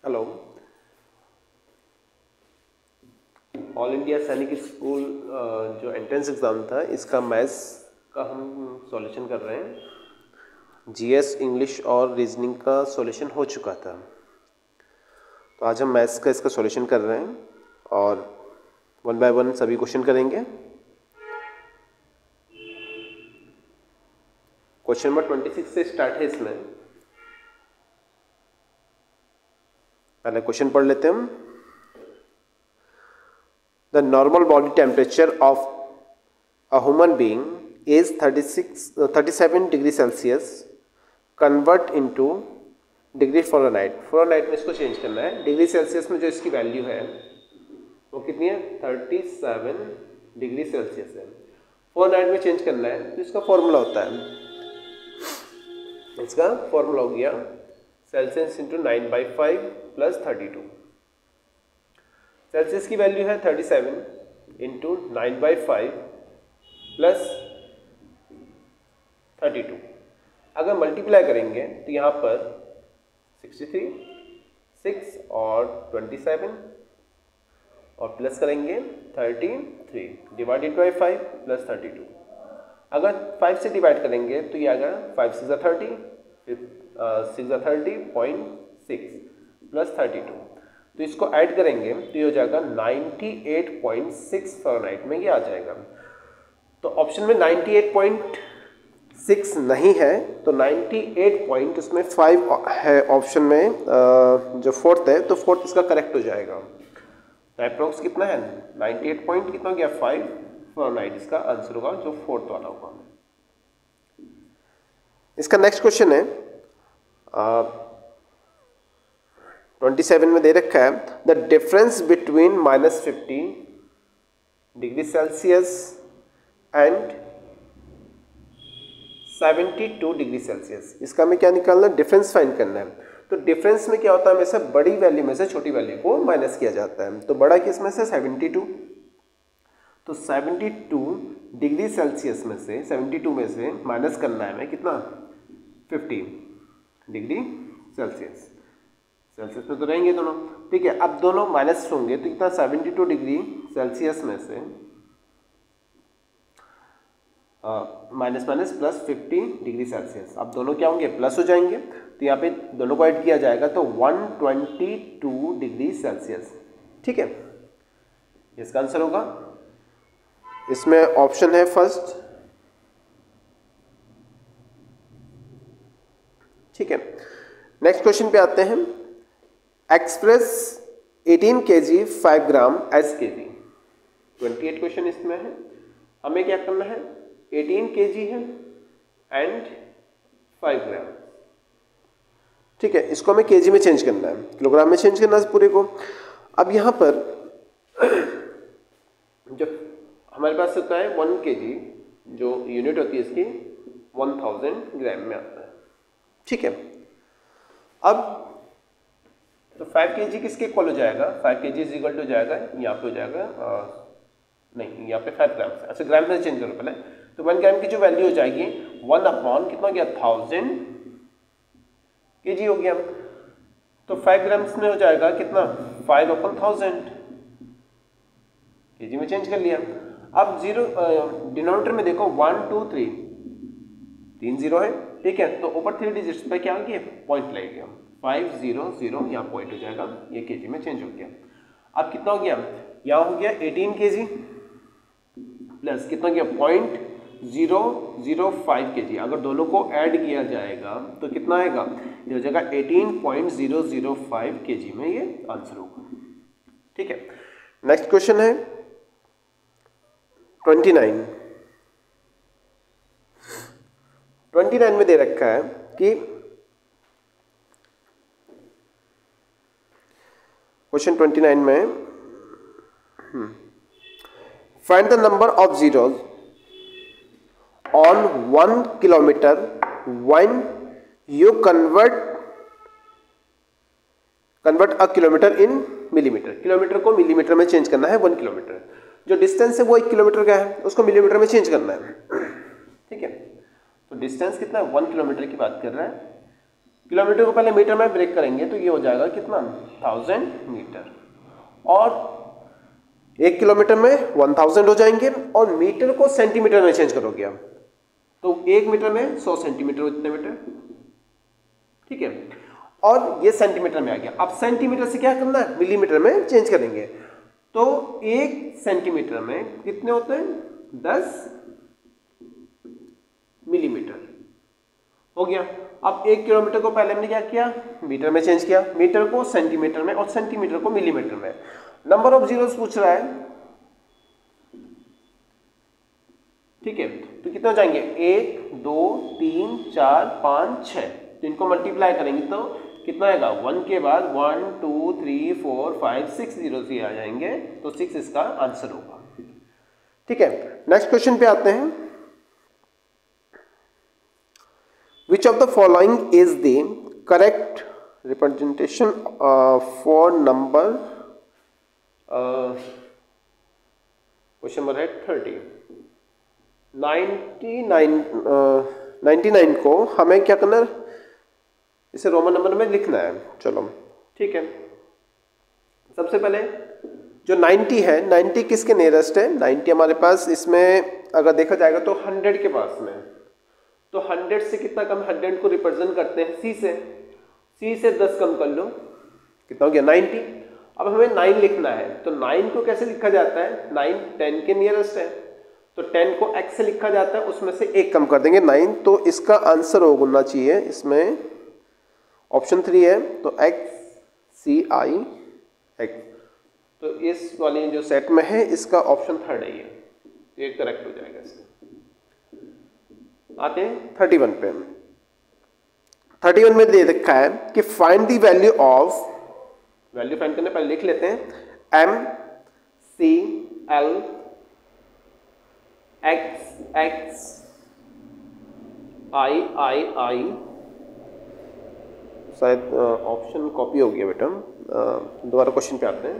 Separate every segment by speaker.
Speaker 1: Hello. All India सैनिक school जो entrance exam था इसका मैथ्स का हम सॉल्यूशन कर रहे हैं। जीएस, इंग्लिश और रीजनिंग का सॉल्यूशन हो चुका था, तो आज हम मैथ्स का इसका सॉल्यूशन कर रहे हैं और वन बाय वन सभी क्वेश्चन करेंगे। क्वेश्चन नंबर 26 से स्टार्ट है। इसमें पहले क्वेश्चन पढ़ लेते हैं हम। The normal body temperature of a human being is 37 degree Celsius. Convert into degree Fahrenheit. Fahrenheit में इसको चेंज करना है। डिग्री सेल्सियस में जो इसकी वैल्यू है वो कितनी है? 37 डिग्री सेल्सियस है। फ़ारेनहाइट में चेंज करना है तो इसका फॉर्मूला होता है, इसका फॉर्मूला हो गया सेल्सियस इंटू 9/5 प्लस 32। सेल्सियस की वैल्यू है 37 इंटू 9/5 प्लस 32। अगर मल्टीप्लाई करेंगे तो यहाँ पर 63, 6 और 27 और प्लस करेंगे 33 डिवाइडेड बाई 5 प्लस 32। अगर 5 से डिवाइड करेंगे तो ये आएगा 5 6 30, 6 30.6 प्लस 32। तो इसको ऐड करेंगे तो ये हो जाएगा 98.6 फ़ारेनहाइट में ये आ जाएगा। तो ऑप्शन में 98.6 नहीं है, तो 98 पॉइंट उसमें 5 है ऑप्शन में, जो फोर्थ है, तो फोर्थ इसका करेक्ट हो जाएगा। तो अप्रोक्स कितना है? 98 पॉइंट कितना हो गया? 5 फ़ारेनहाइट इसका आंसर होगा, जो फोर्थ वाला होगा। इसका नेक्स्ट क्वेश्चन है 27 में दे रखा है the difference between -50 degree Celsius and 72 degree Celsius. इसका हमें क्या निकालना है? डिफरेंस फाइंड करना है। तो डिफरेंस में क्या होता है? हमेशा बड़ी वैल्यू में से छोटी वैल्यू को माइनस किया जाता है। तो बड़ा किस में से? 72। तो 72 डिग्री सेल्सियस में से 72 में से माइनस करना है हमें कितना? 50 डिग्री सेल्सियस। सेल्सियस में तो रहेंगे दोनों, ठीक है। अब दोनों माइनस होंगे तो कितना? 72 डिग्री सेल्सियस में से minus minus plus 50 degree Celsius. अब दोनों क्या होंगे? प्लस हो जाएंगे। तो यहाँ पे दोनों को ऐड किया जाएगा तो 122 डिग्री सेल्सियस, ठीक है। इसका आंसर होगा, इसमें ऑप्शन है फर्स्ट, ठीक है। नेक्स्ट क्वेश्चन पे आते हैं। एक्सप्रेस 18 kg 5 ग्राम एज kg। 28 क्वेश्चन इसमें है। हमें क्या करना है? 18 kg है एंड 5 ग्राम, ठीक है। इसको हमें kg में चेंज करना है, किलोग्राम में चेंज करना है पूरे को। अब यहाँ पर जब हमारे पास होता है 1 kg, जो यूनिट होती है इसकी 1000 ग्राम में आता है, ठीक है। अब तो 5 kg किसके इक्वल हो जाएगा? 5 kg इज इक्वल टू जाएगा, यहाँ पे हो जाएगा नहीं, यहाँ पे 5 ग्राम से, अच्छा ग्राम में चेंज करो पहले। तो 1 ग्राम की जो वैल्यू हो जाएगी 1 अपॉन कितना हो गया? 1000 kg हो गया। तो 5 ग्राम्स में हो जाएगा कितना? 5 अपॉन 1000 kg में चेंज कर लिया। अब जीरो डिनोमिनेटर में देखो 1 2 3 3 जीरो है, ठीक है। तो ऊपर 3 डिजिट्स पे क्या होगी? पॉइंट लगेगा 5 0 0, यहाँ पॉइंट हो जाएगा, ये केजी में चेंज हो गया। अब कितना हो गया? यहाँ हो गया 18 kg प्लस कितना गया? 0.005 kg। अगर दोनों को ऐड किया जाएगा तो कितना आएगा? ये हो जाएगा 18.005 kg में ये आंसर होगा, ठीक है। नेक्स्ट क्वेश्चन है 29 में दे रखा है कि क्वेश्चन 29 में find the number of zeros on 1 kilometre when you convert a kilometre in millimetre. Kilometre को मिलीमीटर में चेंज करना है। 1 किलोमीटर जो डिस्टेंस है वो 1 किलोमीटर का है, उसको मिलीमीटर में चेंज करना है, ठीक है। तो डिस्टेंस कितना है? 1 किलोमीटर की बात कर रहा है। किलोमीटर को पहले मीटर में ब्रेक करेंगे तो ये हो जाएगा कितना 1000 मीटर, और 1 किलोमीटर में 1000 हो जाएंगे, और मीटर को सेंटीमीटर में चेंज करोगे आप तो 1 मीटर में 100 सेंटीमीटर उतने मीटर, ठीक है, और ये सेंटीमीटर में आ गया। अब सेंटीमीटर से क्या करना है, मिलीमीटर में चेंज करेंगे, तो 1 सेंटीमीटर में कितने होते हैं 10 मिलीमीटर हो गया। अब 1 किलोमीटर को पहले हमने क्या किया, मीटर में चेंज किया, मीटर को सेंटीमीटर में और सेंटीमीटर को मिलीमीटर में। नंबर ऑफ जीरोस पूछ रहा है, ठीक है, तो कितने हो जाएंगे 1 2 3 4 5 6, तो इनको मल्टीप्लाई करेंगे तो कितना आएगा 1 के बाद 1 2 3 4 5 6 जीरोस ये आ जाएंगे, तो 6 इसका आंसर होगा, ठीक है। नेक्स्ट क्वेश्चन पे आते हैं। Which of the following is the correct representation for number question number 30 99 को हमें क्या करना है, इसे रोमन नंबर में लिखना है। चलो ठीक है, सबसे पहले जो 90 है, 90 किसके नियरेस्ट है, 90 हमारे पास इसमें अगर देखा जाएगा तो 100 के पास में, तो 100 से कितना कम, 100 को रिप्रेजेंट करते हैं C से 10 कम कर लो, कितना हो गया 90। अब हमें 9 लिखना है, तो 9 को कैसे लिखा जाता है, 9 10 के नियरेस्ट है, तो 10 को x से लिखा जाता है, उसमें से 1 कम कर देंगे 9, तो इसका आंसर होना चाहिए इसमें ऑप्शन 3 है, तो x C I x, तो इस वाली जो सेट में है इसका ऑप्शन 3 है, ये करेक्ट हो जाएगा इसमें। आते हैं 31 पे। 31 में दे रखा है कि find the value of, value find करने पहले लिख लेते हैं M C L X X I I I, शायद ऑप्शन कॉपी हो गया बेटा, दोबारा क्वेश्चन पे आते हैं।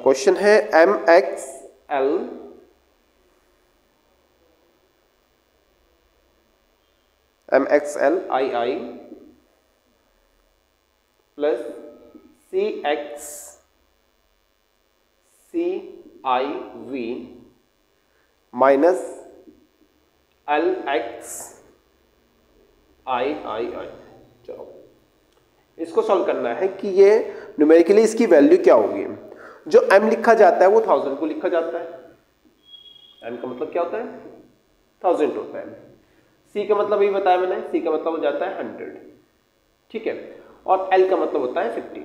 Speaker 1: क्वेश्चन है M X L MXL II plus CX CIV minus LX III। चलो इसको सॉल्व करना है कि ये न्यूमेरिकली इसकी वैल्यू क्या होगी। जो M लिखा जाता है वो 1000 को लिखा जाता है, M का मतलब क्या होता है 1000 होता है। C का मतलब ये बताया मैंने, C का मतलब हो जाता है 100, ठीक है, और L का मतलब होता है 50,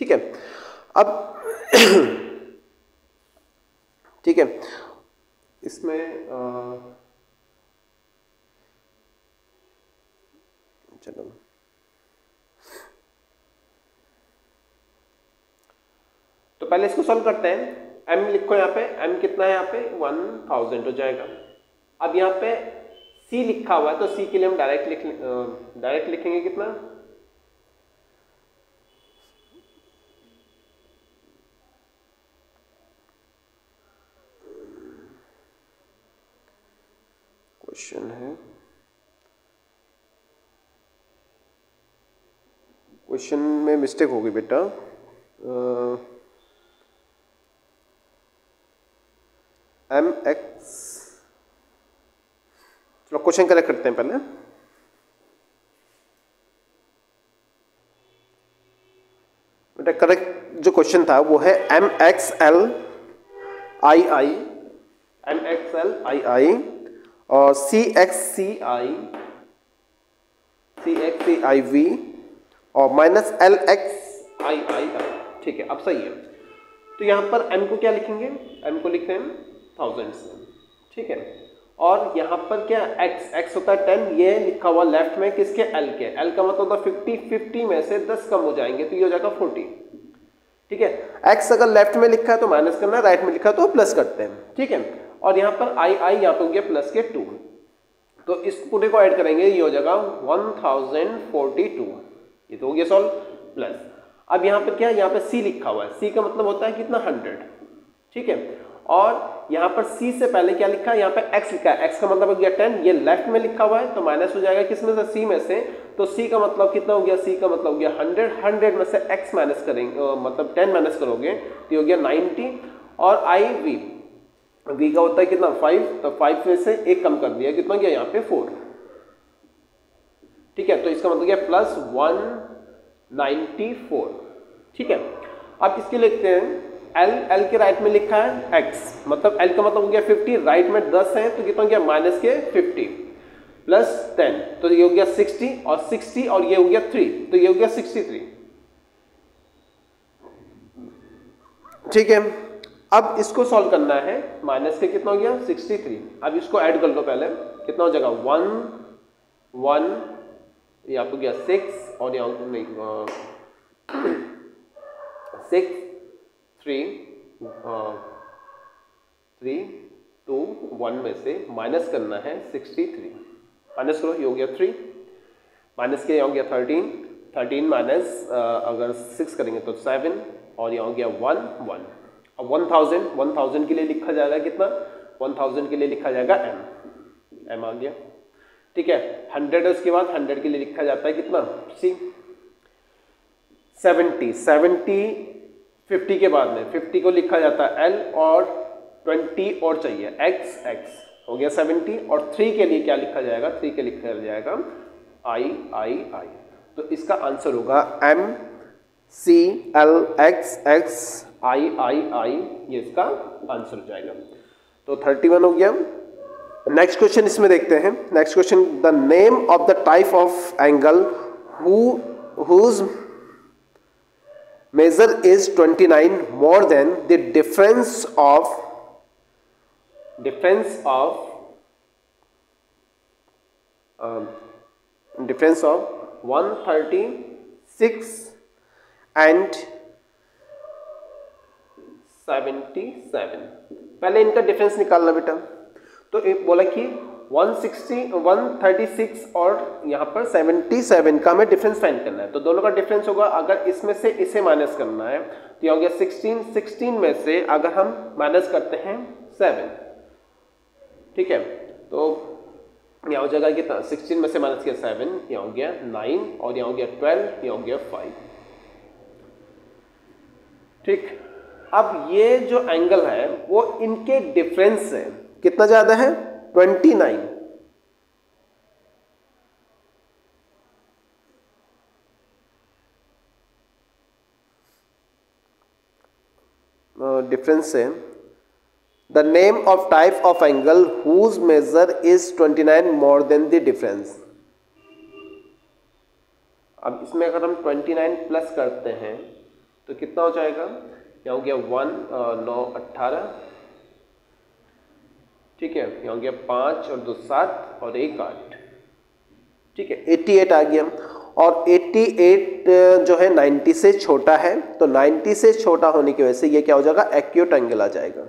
Speaker 1: ठीक है। अब ठीक है, इसमें चलो तो पहले इसको सॉल्व करते हैं। M लिखो यहाँ पे, M कितना है यहाँ पे 1000 हो जाएगा। अब यहाँ पे C लिखा हुआ है तो C के लिए हम डायरेक्ट लिखेंगे कितना, क्वेश्चन है, क्वेश्चन में मिस्टेक होगी बेटा, MX, चलो क्वेश्चन करेक्ट करते हैं पहले। बेटा करेक्ट जो क्वेश्चन था वो है MXL II और CXCIV और माइनस LXII, ठीक है। अब सही है, तो यहाँ पर M को क्या लिखेंगे, M को लिखते हैं 1000 से, ठीक है, और यहाँ पर क्या x होता है 10, ये लिखा हुआ लेफ्ट में किसके L के, L का मतलब होता है 50 में से 10 कम हो जाएंगे तो ये हो जाएगा 40, ठीक है। x अगर लेफ्ट में लिखा है तो माइनस करना है, राइट में लिखा है तो प्लस करते हैं, ठीक है। और यहाँ पर I यहाँ पे हो गया प्लस के 2, तो इस पूरे को ऐड करेंगे, ये हो जाएगा 1042, ये तो हो गया सॉल्व प्लस। अब यहाँ पे क्या है, यहाँ पे C लिखा हुआ है, C का मतलब होता है कितना 100, ठीक है, और यहाँ पर C से पहले क्या लिखा है, यहाँ पे x लिखा है, x का मतलब हो गया 10, ये लेफ्ट में लिखा हुआ है तो माइनस हो जाएगा किसमें से, C में से। तो C का मतलब कितना हो गया, C का मतलब हो गया 100, 100 में से x माइनस करेंगे, मतलब 10 माइनस करोगे तो हो गया 90। और v का होता है कितना 5, तो 5 में से 1 कम कर दिया, कितना गया यहाँ पे 4। ठीक है, तो इसका मतलब क्या प्लस 194। ठीक है, अब इसके लिखते हैं L के राइट में लिखा है x, मतलब L का मतलब हो गया 50, राइट में 10 है तो कितना हो गया माइनस के 50 प्लस 10, तो ये हो गया 60 और 60 और ये हो गया 3, तो ये हो गया 63। ठीक है, अब इसको सॉल्व करना है, माइनस के कितना हो गया 63। अब इसको ऐड कर लो पहले, कितना हो जाएगा 1 1, यहाँ पे गया 6 और यहाँ नहीं 6 3 3 2 1 में से माइनस करना है 63, माइनस करो, ये हो गया 3, माइनस के यहाँ हो गया 13 माइनस अगर 6 करेंगे तो 7 और यहाँ हो गया 1 1। अब 1000 के लिए लिखा जाएगा कितना, 1000 के लिए लिखा जाएगा m आ गया। ठीक है, 100 है उसके बाद 100 के लिए लिखा जाता है कितना c। 70 50 के बाद में 50 को लिखा जाता है l और 20 और चाहिए x हो गया 70। और 3 के लिए क्या लिखा जाएगा, 3 के लिए लिखा जाएगा I। तो इसका आंसर होगा m c l x I, ये इसका आंसर हो जाएगा। तो 31 हो गया। नेक्स्ट क्वेश्चन इसमें देखते हैं। Next question, the name of the type of angle whose measure is 29 more than the difference of 136 and 77। पहले इनका डिफरेंस निकालना बेटा। तो एक बोला कि 136 और यहाँ पर 77 का हमें डिफरेंस फाइंड करना है। तो दोनों का डिफरेंस होगा, अगर इसमें से इसे माइनस करना है तो यहाँ हो गया 16 में से अगर हम माइनस करते हैं 7, ठीक है, तो यहाँ हो जाएगा कितना, 16 में से माइनस किया 7, यहाँ हो गया 9 और यहाँ हो गया 12, यहाँ हो गया 5। ठीक, अब ये जो एंगल है वो इनके डिफरेंस है, कितना ज्यादा है 29। डिफरेंस है the name of type of angle whose measure is 29 more than the difference. अब इसमें अगर हम 29 प्लस करते हैं तो कितना हो जाएगा, यहाँ हो गया 1 9 18, ठीक है, यहाँ हो गया 5 और 2 7 और 1 8, ठीक है, 88 आ गया। और 88 जो है 90 से छोटा है, तो 90 से छोटा होने की वजह से ये क्या हो जाएगा, एक्यूट एंगल आ जाएगा।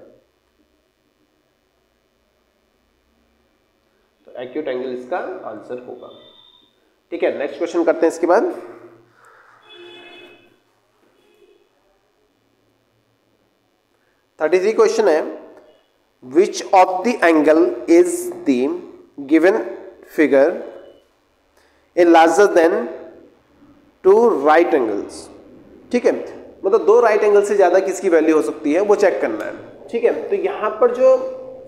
Speaker 1: तो एक्यूट एंगल इसका आंसर होगा। ठीक है, नेक्स्ट क्वेश्चन करते हैं इसके बाद। थर्टी 33 क्वेश्चन है, which of the angle is the given figure is larger than 2 right angles। ठीक है, मतलब 2 राइट एंगल से ज्यादा किसकी वैल्यू हो सकती है वो चेक करना है। ठीक है, तो यहां पर जो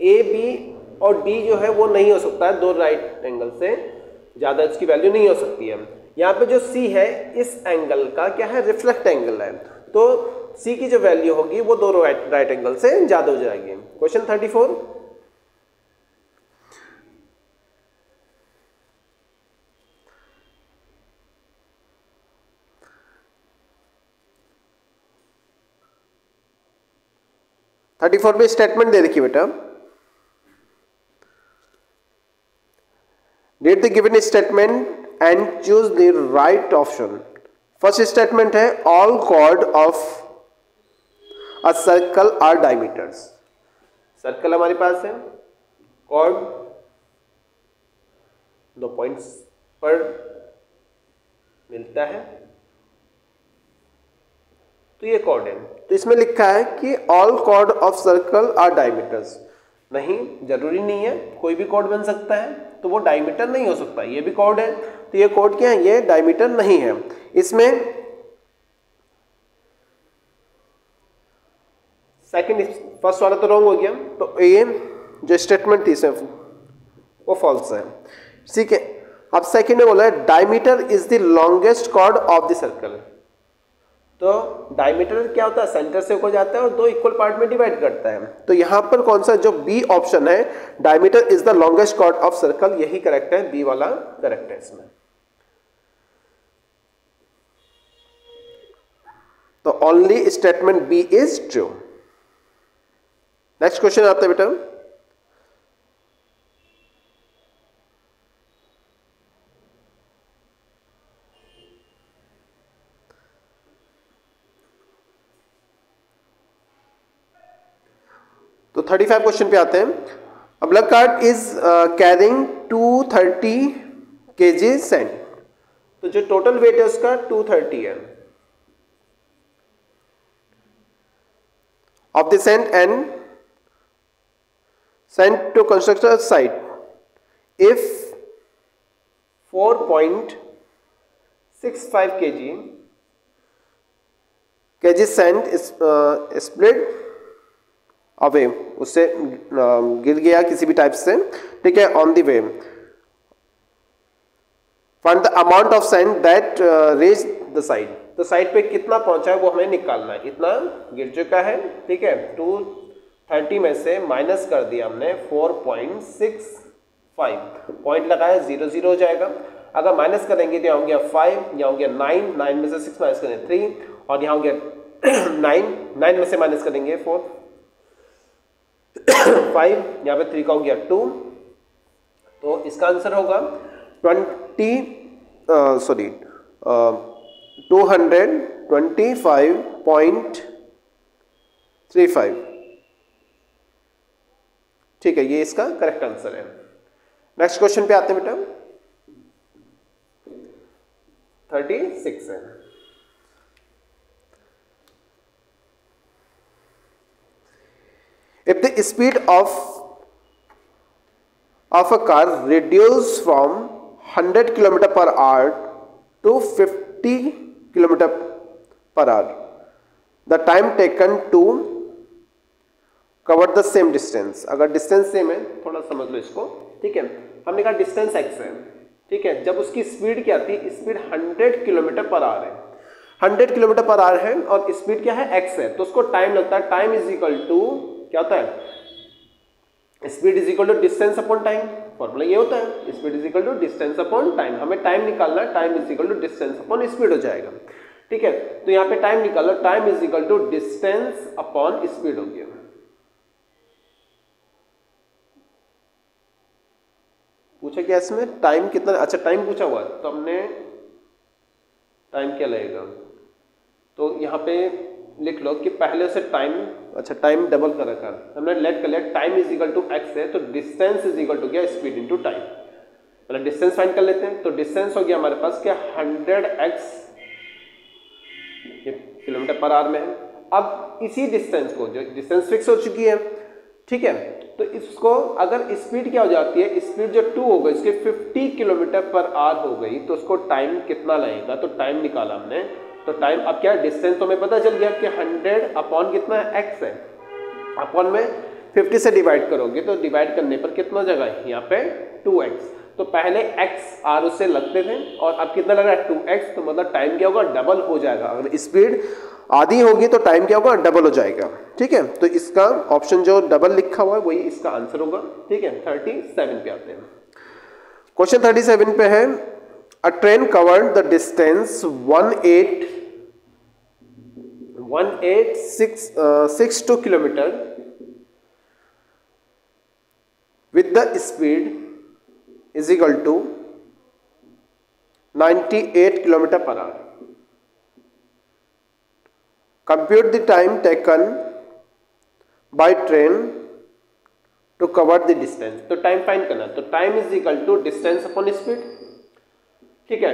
Speaker 1: ए बी और डी जो है वो नहीं हो सकता है, 2 राइट एंगल से ज्यादा इसकी वैल्यू नहीं हो सकती है। यहाँ पे जो सी है इस एंगल का क्या है, रिफ्लेक्ट एंगल है, तो सी की जो वैल्यू होगी वो 2 राइट एंगल से ज्यादा हो जाएगी। क्वेश्चन 34, में स्टेटमेंट दे रखी बेटा, read the given statement and choose the right option. First statement है all chord of a circle are diameters. Circle हमारे पास है, कॉर्ड 2 पॉइंट्स पर मिलता है, तो ये कॉर्ड है। तो इसमें लिखा है कि all chord of circle are diameters. नहीं, जरूरी नहीं है, कोई भी कॉर्ड बन सकता है, तो वो डायमीटर नहीं हो सकता। ये भी कॉर्ड है, तो ये कॉर्ड क्या है, ये डायमीटर नहीं है। इसमें सेकंड, फर्स्ट वाला तो रॉन्ग हो गया, तो ये जो स्टेटमेंट थी इसमें वो फॉल्स है। ठीक है, अब सेकंड में बोला है diameter is the longest chord of the circle. तो डायमीटर क्या होता है, सेंटर से होकर जाता है और दो इक्वल पार्ट में डिवाइड करता है। तो यहां पर कौन सा, जो बी ऑप्शन है, diameter is the longest chord of circle, यही करेक्ट है, बी वाला करेक्ट है इसमें। तो only statement B is true. Next question आता है बेटा, तो 35 क्वेश्चन पे आते हैं। A block cart is carrying 230 kg sand. तो जो टोटल वेट है उसका 230 है of the sand and sent to constructor site. If 4.65 kg sand is split away, उससे गिर गया किसी भी टाइप से, ठीक है, on the way. Find the amount of sand that reach the side. तो साइड पे कितना पहुंचा है वो हमें निकालना है। इतना गिर चुका है, ठीक है, 230 में से माइनस कर दिया हमने 4.65, पॉइंट लगाया, 0 0 हो जाएगा। अगर माइनस करेंगे तो यहाँ हो गया 5, यहाँ हो गया 9, 9 में से 6 माइनस करेंगे 3, और यहाँ हो गया 9, 9 में से माइनस करेंगे 4, 5, यहाँ पे 3 का हो गया 2। तो इसका आंसर होगा 225.35। ठीक है, ये इसका करेक्ट आंसर है। नेक्स्ट क्वेश्चन पे आते हैं बेटा, 36 है। If the speed of a car reduces from 100 km/h to 50 km/h, the time taken to cover the same distance। अगर डिस्टेंस सेम है, थोड़ा समझ लो इसको, ठीक है, हमने कहा डिस्टेंस x है, ठीक है, जब उसकी स्पीड क्या थी, स्पीड 100 km/h है, 100 km/h है और स्पीड क्या है, x है, तो उसको टाइम लगता है। टाइम इज इक्वल टू क्या होता है, speed is equal to distance upon time. Formula ये होता है, speed is equal to distance upon time. हमें टाइम निकालना है, time is equal to distance upon speed हो जाएगा, ठीक है। तो यहाँ पे टाइम निकालो, time is equal to distance upon speed हो गया। पूछा क्या इसमें, टाइम कितना, अच्छा टाइम पूछा हुआ, तो हमने टाइम क्या लगेगा, तो यहाँ पे लिख लो कि पहले से टाइम, अच्छा टाइम डबल कर रखा, हमने लेट कर लिया, time is equal to x है, तो डिस्टेंस इज इक्वल टू क्या, स्पीड इनटू टाइम। मतलब डिस्टेंस फाइंड कर लेते हैं, तो डिस्टेंस हो गया हमारे पास क्या, 100x, ये km/h में है। अब इसी डिस्टेंस को, जो डिस्टेंस फिक्स हो चुकी है, ठीक है, तो इसको अगर स्पीड क्या हो जाती है, स्पीड जो 2 हो गई, इसके 50 km/h हो गई, तो उसको टाइम कितना लगेगा, तो टाइम निकाला हमने। तो टाइम अब क्या, डिस्टेंस तो हमें पता चल गया कि 100 अपॉन कितना है, x है, अपॉन में 50 से डिवाइड करोगे, तो डिवाइड करने पर कितना जगह है, यहाँ पे 2x। तो पहले x r उससे लगते थे और अब कितना लग रहा है, 2x, तो मतलब टाइम क्या होगा, डबल हो जाएगा। अगर स्पीड आधी होगी तो टाइम क्या होगा, डबल हो जाएगा, ठीक है। तो इसका ऑप्शन जो डबल लिखा हुआ है वही इसका आंसर होगा, ठीक है। 37 पे आते हैं। क्वेश्चन 37 पे है, अ train covered the distance 1862 kilometre with the speed is equal to 98 km/h. Compute the time taken by train to cover the distance। तो टाइम फाइंड करना, तो time is equal to distance upon speed, ठीक है।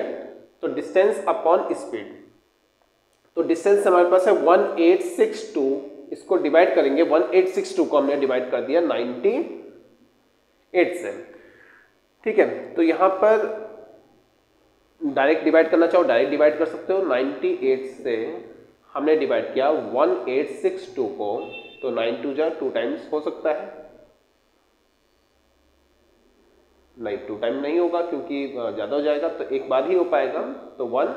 Speaker 1: तो distance upon speed, तो distance हमारे पास है 1862, इसको डिवाइड करेंगे, 1862 को हमने डिवाइड कर दिया 98 से, ठीक है। तो यहाँ पर डायरेक्ट डिवाइड करना चाहो डायरेक्ट डिवाइड कर सकते हो, 98 से हमने डिवाइड किया 1862 को, तो 9 2 जा 2 टाइम्स हो सकता है, नहीं 2 टाइम नहीं होगा क्योंकि ज़्यादा हो जाएगा, तो एक बार ही हो पाएगा। तो 1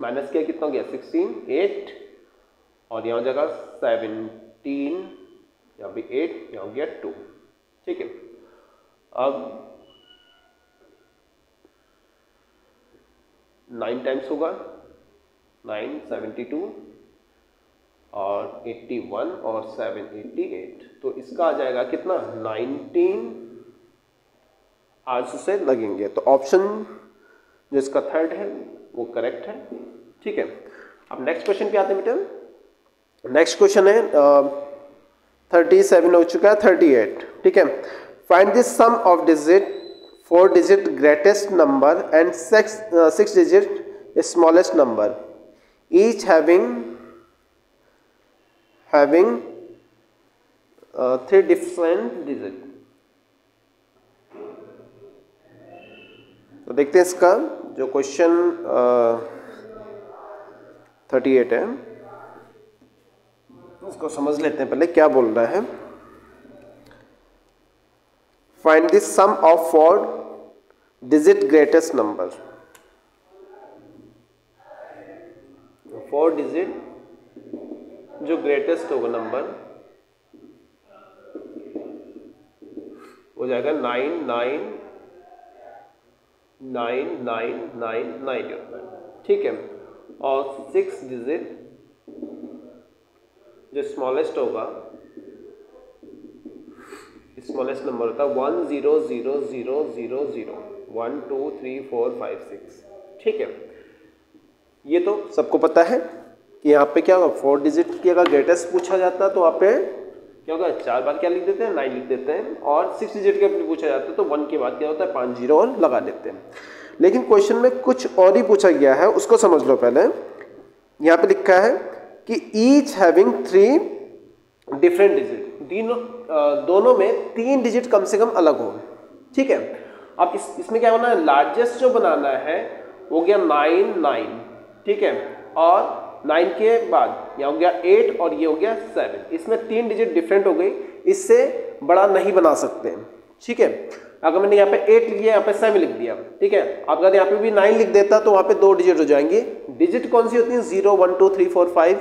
Speaker 1: माइनस किया कितना हो गया 16, 8 और यहाँ हो जाएगा 17, यहाँ भी 8, यहाँ हो गया 2, ठीक है। अब 9 टाइम्स होगा, 9 72 और 81 और 7 88, तो इसका आ जाएगा कितना 19 आंसर से लगेंगे। तो ऑप्शन जो इसका थर्ड है वो करेक्ट है, ठीक है। अब नेक्स्ट क्वेश्चन पे आते हैं बेटा। नेक्स्ट क्वेश्चन है 37 हो चुका है 38, ठीक है। Find the sum of digit 4 digit greatest number and 6 digit smallest number each having 3 different digit. तो देखते हैं इसका जो क्वेश्चन 38 है, इसको समझ लेते हैं पहले क्या बोल रहा है। Find the sum of 4 digit greatest number, 4 digit जो ग्रेटेस्ट होगा नंबर हो जाएगा 99999 होता है, ठीक है। और 6 डिजिट जो स्मॉलेस्ट होगा, स्मॉलेस्ट नंबर होता है 100000 1 2 3 4 5 6, ठीक है। ये तो सबको पता है कि यहाँ पे क्या होगा 4 डिजिट की अगर ग्रेटेस्ट पूछा जाता है तो वहाँ पे क्या होगा 4 बार क्या लिख देते हैं 9 लिख देते हैं, और 6 डिजिट का पूछा जाता है तो 1 के बाद क्या होता है 5 जीरो और लगा देते हैं। लेकिन क्वेश्चन में कुछ और ही पूछा गया है, उसको समझ लो पहले। यहाँ पे लिखा है कि ईच हैविंग 3 डिफरेंट डिजिट, दोनों में 3 डिजिट कम से कम अलग हो, ठीक है। अब इसमें क्या होना है, लार्जेस्ट जो बनाना है वो गया 9, ठीक है, और 9 के बाद यहाँ हो गया 8 और ये हो गया 7, इसमें 3 डिजिट डिफरेंट हो गई, इससे बड़ा नहीं बना सकते, ठीक है। अगर मैंने यहाँ पे 8 लिख दिया, यहाँ पे 7 लिख दिया, ठीक है। अगर यहाँ पे भी 9 लिख देता तो वहाँ पे 2 डिजिट हो जाएंगे। डिजिट कौन सी होती है 0 1 2 3 4 5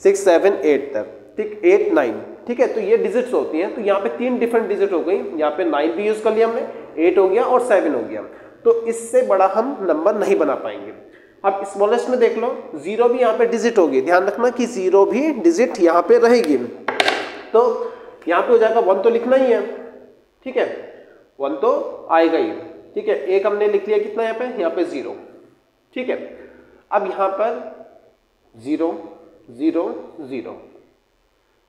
Speaker 1: 6 7 8 तक, ठीक, 8 9, ठीक है। तो ये डिजिट्स होती हैं, तो यहाँ पे 3 डिफरेंट डिजिट हो गई, यहाँ पे 9 भी यूज कर लिया हमने, 8 हो गया और 7 हो गया, तो इससे बड़ा हम नंबर नहीं बना पाएंगे। अब स्मॉलेस्ट में देख लो 0 भी यहाँ पे डिजिट होगी, ध्यान रखना कि 0 भी डिजिट यहाँ पे रहेगी, तो यहाँ पे हो जाएगा 1 तो लिखना ही है, ठीक है, 1 तो आएगा ही, ठीक है। एक हमने लिख लिया कितना यहाँ पे 0, ठीक है। अब यहाँ पर 0 0 0,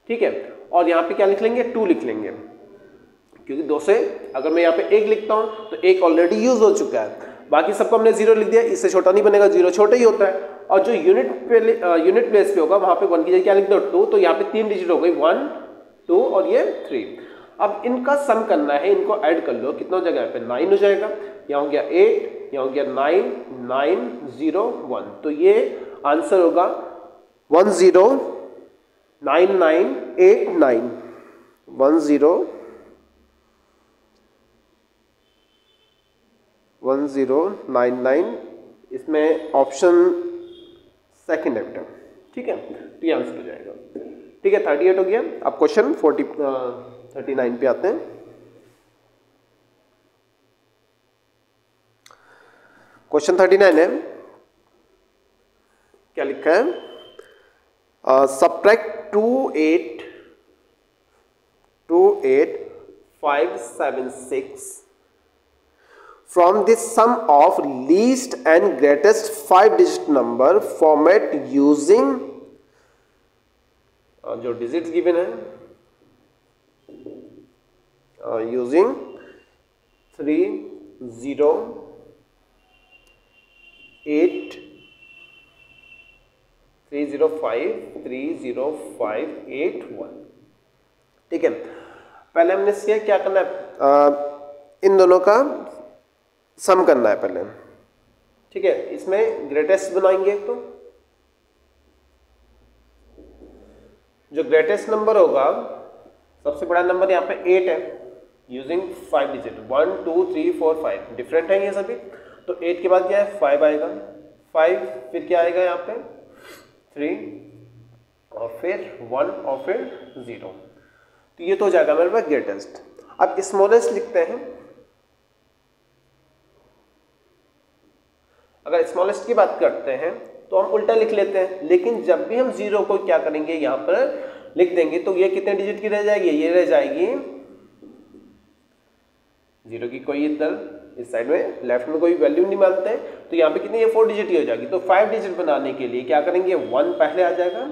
Speaker 1: ठीक है, और यहाँ पे क्या लिख लेंगे 2 लिख लेंगे, क्योंकि 2 से अगर मैं यहाँ पे 1 लिखता हूँ तो 1 ऑलरेडी यूज हो चुका है, बाकी सबको हमने 0 लिख दिया, इससे छोटा नहीं बनेगा, 0 छोटा ही होता है। और जो यूनिट प्लेस पे होगा वहां पे 1 की जगह क्या लिख दो 2, तो यहाँ पे 3 डिजिट हो गई 1 2 और ये 3। अब इनका सम करना है, इनको ऐड कर लो, कितना हो जाएगा यहाँ पे 9 हो जाएगा, यहाँ हो गया 8, यहाँ हो गया 9 9 0 1, तो ये आंसर होगा 109989 1099, इसमें ऑप्शन सेकंड है बेटा, ठीक है। तो ये आंसर हो जाएगा, ठीक है। 38 हो गया। अब क्वेश्चन 39 पे आते हैं। क्वेश्चन 39 है, क्या लिखा है, subtract 28576 from the sum of least and greatest 5 digit number format using जो डिजिट्स गिवन है using 3 0 8 30581। ठीक है, पहले हमने इससे क्या करना है, इन दोनों का सम करना है पहले। ठीक है, इसमें ग्रेटेस्ट बनाएंगे तो जो ग्रेटेस्ट नंबर होगा, सबसे बड़ा नंबर यहाँ पे 8 है, यूजिंग 5 डिजिट 1 2 3 4 5 डिफरेंट है ये सभी। तो 8 के बाद क्या है 5 आएगा, 5 फिर क्या आएगा यहाँ पे 3 और फिर 1 और फिर 0। तो ये तो हो जाएगा मेरे पास ग्रेटेस्ट। अब स्मॉलेस्ट लिखते हैं। अगर स्मॉलेस्ट की बात करते हैं तो हम उल्टा लिख लेते हैं, लेकिन जब भी हम 0 को क्या करेंगे यहाँ पर लिख देंगे तो ये कितने डिजिट की रह जाएगी, ये रह जाएगी 0 की कोई इधर इस साइड में लेफ्ट में कोई वैल्यू नहीं मानते हैं, तो यहाँ पे कितनी, ये 4 डिजिट की हो जाएगी। तो 5 डिजिट बनाने के लिए क्या करेंगे, 1 पहले आ जाएगा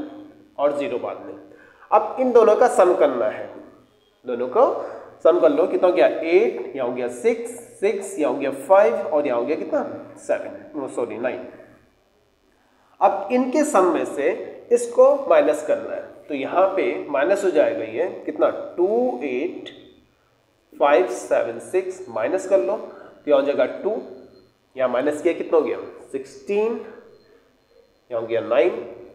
Speaker 1: और 0 बाद में। अब इन दोनों का सम करना है, दोनों को सम कर लो, कितना हो गया 8, यहाँ हो गया 6, यहाँ हो गया 5 और यहाँ हो गया कितना 9। अब इनके सम में से इसको माइनस करना है, तो यहाँ पे माइनस हो जाएगा ये कितना 2 8 5 7 6, माइनस कर लो तो यहाँ हो जाएगा 2, यहाँ माइनस किया कितना हो गया 16, यहाँ हो गया 9,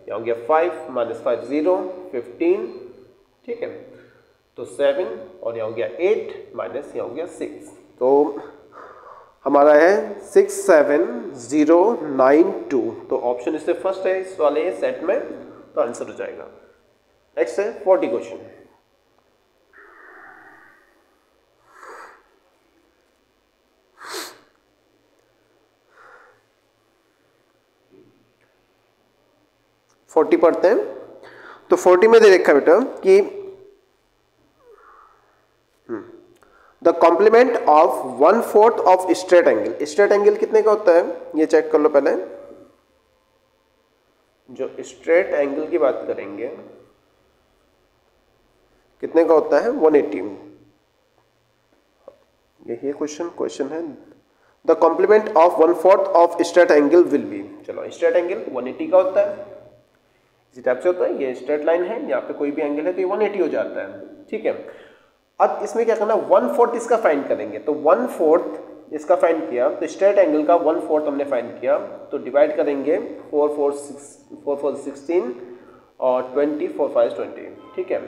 Speaker 1: यहाँ हो गया 5 -5 0 15। ठीक है, तो 7 और यहाँ हो गया 8 माइनस यहाँ हो गया 6, तो हमारा है 67092। तो ऑप्शन इससे फर्स्ट है इस वाले सेट में, तो आंसर हो जाएगा। नेक्स्ट है 40 क्वेश्चन। पढ़ते हैं। तो 40 में दे रखा बेटा कि the complement of 1/4 of straight angle. Straight angle कितने का होता है ये चेक कर लो पहले। जो स्ट्रेट एंगल की बात करेंगे कितने का होता है 180। यही क्वेश्चन है, the complement of 1/4 of straight angle will be. चलो स्ट्रेट एंगल 180 का होता है, इसी टाइप से होता है। ये स्ट्रेट लाइन है, यहाँ पे कोई भी एंगल है तो ये 180 हो जाता है। ठीक है, अब इसमें क्या करना 1/4 इसका फाइंड करेंगे। तो 1/4 इसका फाइंड किया, तो स्ट्रेट एंगल का 1/4 हमने फाइंड किया, तो डिवाइड करेंगे 4 4 16 और 20 4 5 20। ठीक है,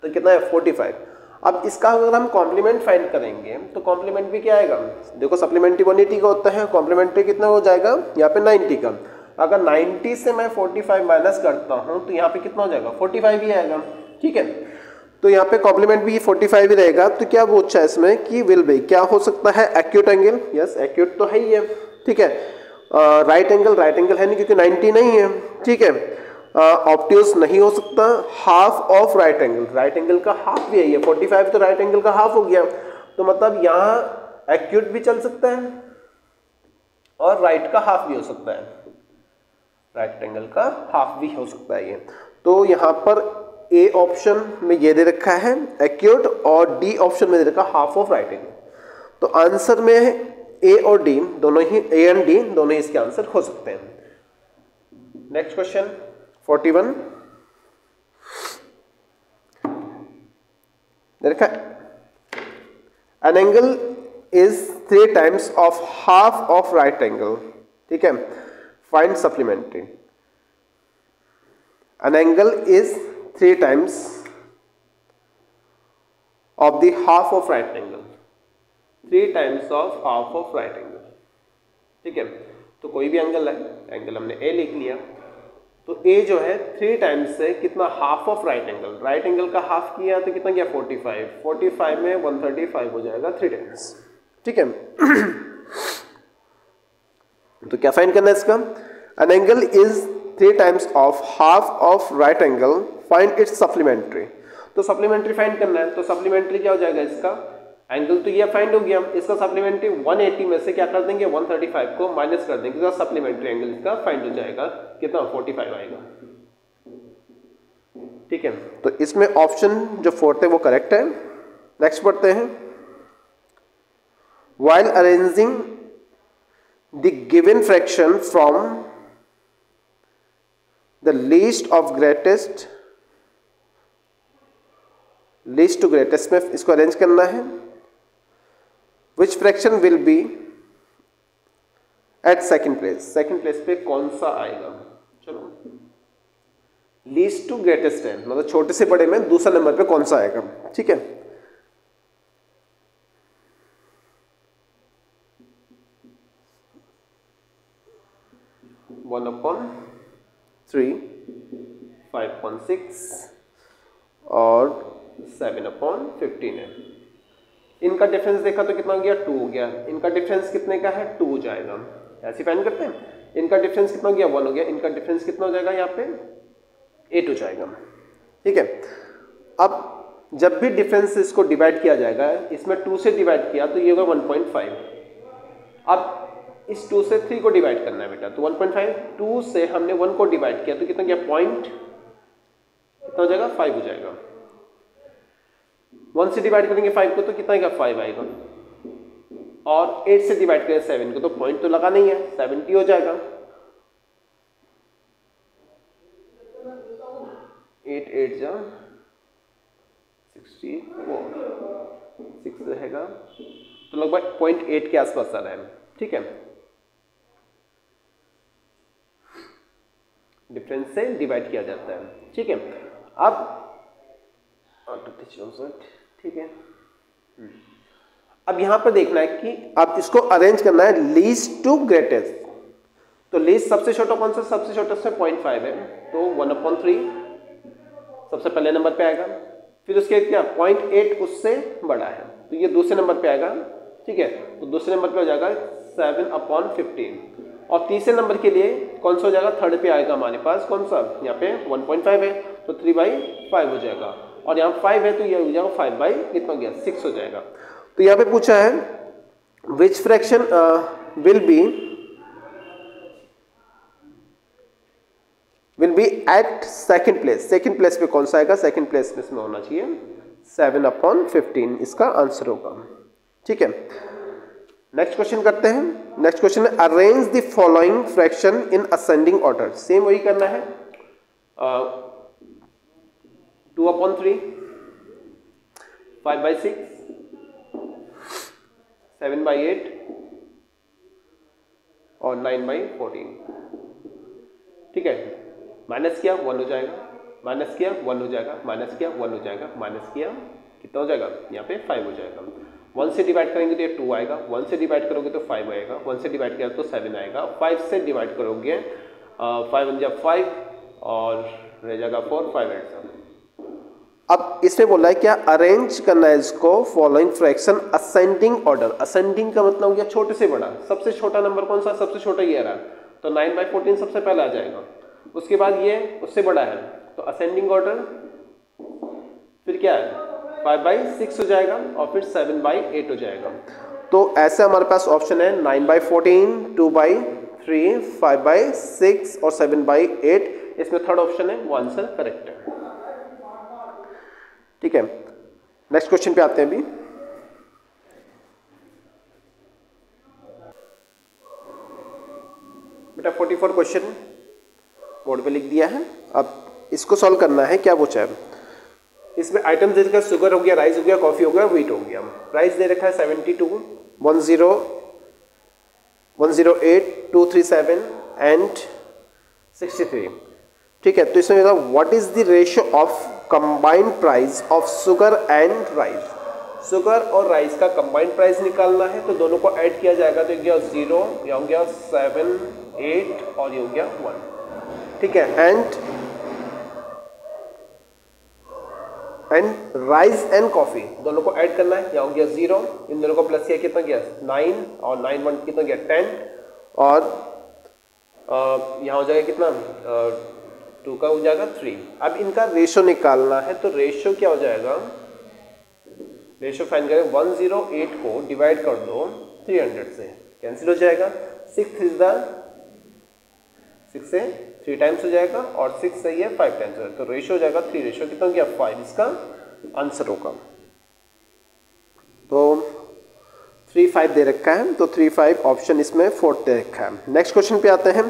Speaker 1: तो कितना है 45। अब इसका अगर हम कॉम्प्लीमेंट फाइंड करेंगे तो कॉम्प्लीमेंट भी क्या आएगा, देखो सप्लीमेंट्री 180 का होता है, कॉम्प्लीमेंट्री कितना हो जाएगा यहाँ पे 90 का। अगर 90 से मैं 45 माइनस करता हूं तो यहाँ पे कितना हो जाएगा 45 ही आएगा। ठीक है, तो यहाँ पे कॉम्प्लीमेंट भी 45 ही रहेगा। तो क्या पूछा है इसमें कि विल बी क्या हो सकता है, एक्यूट एंगल। यस एक्यूट तो है ही है। ठीक है, राइट एंगल है नहीं क्योंकि 90 नहीं है। ठीक है, ऑब्ट्यूज नहीं हो सकता, हाफ ऑफ राइट एंगल का हाफ भी है ये 45, तो राइट एंगल का हाफ हो गया। तो मतलब यहाँ एक्यूट भी चल सकता है और राइट का हाफ भी हो सकता है, राइट एंगल का हाफ भी हो सकता है ये। तो यहाँ पर ए ऑप्शन में ये दे रखा है एक्यूट और डी ऑप्शन में दे रखा हाफ ऑफ राइट एंगल। तो आंसर में ए और डी दोनों ही, ए एंड डी दोनों ही इसके आंसर हो सकते हैं। नेक्स्ट क्वेश्चन 41 दे रखा है, an angle is 3 times of half of right angle. ठीक है, find supplementary. An angle is 3 times of the half of right angle, 3 times of half of right angle। ठीक है, तो कोई भी एंगल है, एंगल हमने ए लिख लिया, तो ए जो है 3 टाइम्स से कितना हाफ ऑफ राइट एंगल का हाफ किया तो कितना गया 45 में 135 हो जाएगा 3 टाइम्स। ठीक है, तो क्या फाइंड करना है इसका, an angle is 3 times of half of right angle, find its supplementary। तो सप्लीमेंट्री फाइंड करना है, तो सप्लीमेंट्री क्या हो जाएगा इसका, एंगल तो ये फाइंड हो गया, इसका सप्लीमेंट्री 180 में से क्या कर देंगे 135 को माइनस कर देंगे, तो सप्लीमेंट्री एंगल इसका फाइंड हो जाएगा कितना 45 आएगा। ठीक है, तो इसमें ऑप्शन जो 4th है वो करेक्ट है। नेक्स्ट पढ़ते हैं, while arranging the given fraction from the least to greatest में इसको अरेंज करना है। Which fraction will be at second place पे कौन सा आएगा। चलो लीस्ट टू ग्रेटेस्ट है, मतलब छोटे से बड़े में दूसरा नंबर पे कौन सा आएगा। ठीक है, वन अपॉन 3, 5.6 और 7/15 है। इनका डिफरेंस देखा तो कितना हो गया, 2 हो गया। इनका डिफरेंस कितने का है, 2 हो जाएगा। ऐसे फाइंड करते हैं। इनका डिफरेंस कितना हो गया, 1 हो गया। इनका डिफरेंस कितना हो जाएगा, यहाँ पे 8 हो जाएगा। ठीक है, अब जब भी डिफरेंस इसको डिवाइड किया जाएगा, इसमें 2 से डिवाइड किया तो ये होगा 1.5। अब इस 2 से 3 को डिवाइड करना है बेटा, तो 1.5, 2 से हमने 1 को डिवाइड किया तो कितना गया, पॉइंट कितना हो जाएगा, 5 हो जाएगा। 1 से डिवाइड करेंगे 5 को तो कितना आएगा, 5 आएगा। और 8 से डिवाइड करें 7 को तो पॉइंट तो लगा नहीं है, 70 हो जाएगा। 8 8 जा 64, 6 रहेगा, तो लगभग 0.8 के आसपास आ रहा है। ठीक है, डिफरेंस से डिवाइड किया जाता है। ठीक है, अब ठीक है, अब यहां पर देखना है कि आप इसको अरेंज करना है लीस्ट टू ग्रेटेस्ट। तो लीस्ट सबसे छोटा कौन सा, सबसे छोटा से 0.5 है, तो 1/3 सबसे पहले नंबर पे आएगा। फिर उसके क्या 0.8 उससे बड़ा है, तो ये दूसरे नंबर पे आएगा। ठीक है, तो दूसरे नंबर पे हो जाएगा 7/15। और तीसरे नंबर के लिए कौन सा हो जाएगा, थर्ड पे आएगा हमारे पास कौन सा, यहाँ पे 1.5 है तो 3/5 हो जाएगा। और यहाँ 5 है तो ये हो जाएगा 5 कितना हो गया, 6 हो जाएगा। तो यहाँ पे पूछा है which fraction will be at second place पे कौन सा आएगा, सेकेंड प्लेस में इसमें होना चाहिए 7/15, इसका आंसर होगा। ठीक है, नेक्स्ट क्वेश्चन करते हैं। नेक्स्ट क्वेश्चन है arrange the following fraction in ascending order. Same वही करना है, 2/3, 5/6, 7/8 और 9/14। ठीक है, माइनस किया 1 हो जाएगा, माइनस किया 1 हो जाएगा, माइनस किया 1 हो जाएगा, माइनस किया कितना हो जाएगा, यहाँ पे 5 हो जाएगा। 1 से डिवाइड करेंगे तो ये 2 आएगा, 1 से डिवाइड करोगे तो 5 आएगा, 1 से डिवाइड किया तो 7 आएगा, 5 से डिवाइड करोगे 5 1 5 और रह जाएगा 4, 5 8 7। अब इसमें बोला है क्या, अरेंज करना है इसको following fraction ascending order. Ascending का मतलब हो गया छोटे से बड़ा। सबसे छोटा नंबर कौन सा, सबसे छोटा ये रहा, तो 9/14 सबसे पहले आ जाएगा। उसके बाद ये उससे बड़ा है, तो असेंडिंग ऑर्डर फिर क्या है, 5/6 हो जाएगा और फिर 7/8 हो जाएगा। तो ऐसे हमारे पास ऑप्शन है 9/14, 2/3, 5/6 और 7/8। इसमें थर्ड ऑप्शन है, वो आंसर करेक्ट है। ठीक है, नेक्स्ट क्वेश्चन पे आते हैं। अभी बेटा 44 क्वेश्चन बोर्ड पे लिख दिया है। अब इसको सॉल्व करना है। क्या पूछा है इसमें, आइटम दे रखा है, शुगर हो गया, राइस हो गया, कॉफी हो गया, व्हीट हो गया। राइस दे रखा है 72, 10, 108, 237 एंड 63। ठीक है, तो इसमें what is the ratio of combined price of sugar and rice. Sugar और राइस का कंबाइंड प्राइस निकालना है, तो दोनों को ऐड किया जाएगा, तो ये गया 0, ये हो गया 7, 8 और ये हो गया 1। ठीक है, एंड राइस एंड कॉफी दोनों को ऐड करना है, यहाँ हो गया 0, इन दोनों को प्लस किया कितना गया 9 और 9 1 कितना गया 10 और यहाँ हो जाएगा कितना 2 का हो जाएगा 3। अब इनका रेशो निकालना है, तो रेशो क्या हो जाएगा, रेशो फाइंड करें 108 को डिवाइड कर दो 300 से, कैंसिल हो जाएगा। 6 से 3 टाइम्स हो जाएगा और 6 से ये 5 टाइम्स हो जाएगा, तो रेशो हो जाएगा 3, रेशो कितना हो गया 5, इसका आंसर होगा। तो 3 5 दे रखा है, तो 3 5 ऑप्शन इसमें 4th दे रखा है। नेक्स्ट क्वेश्चन पे आते हैं।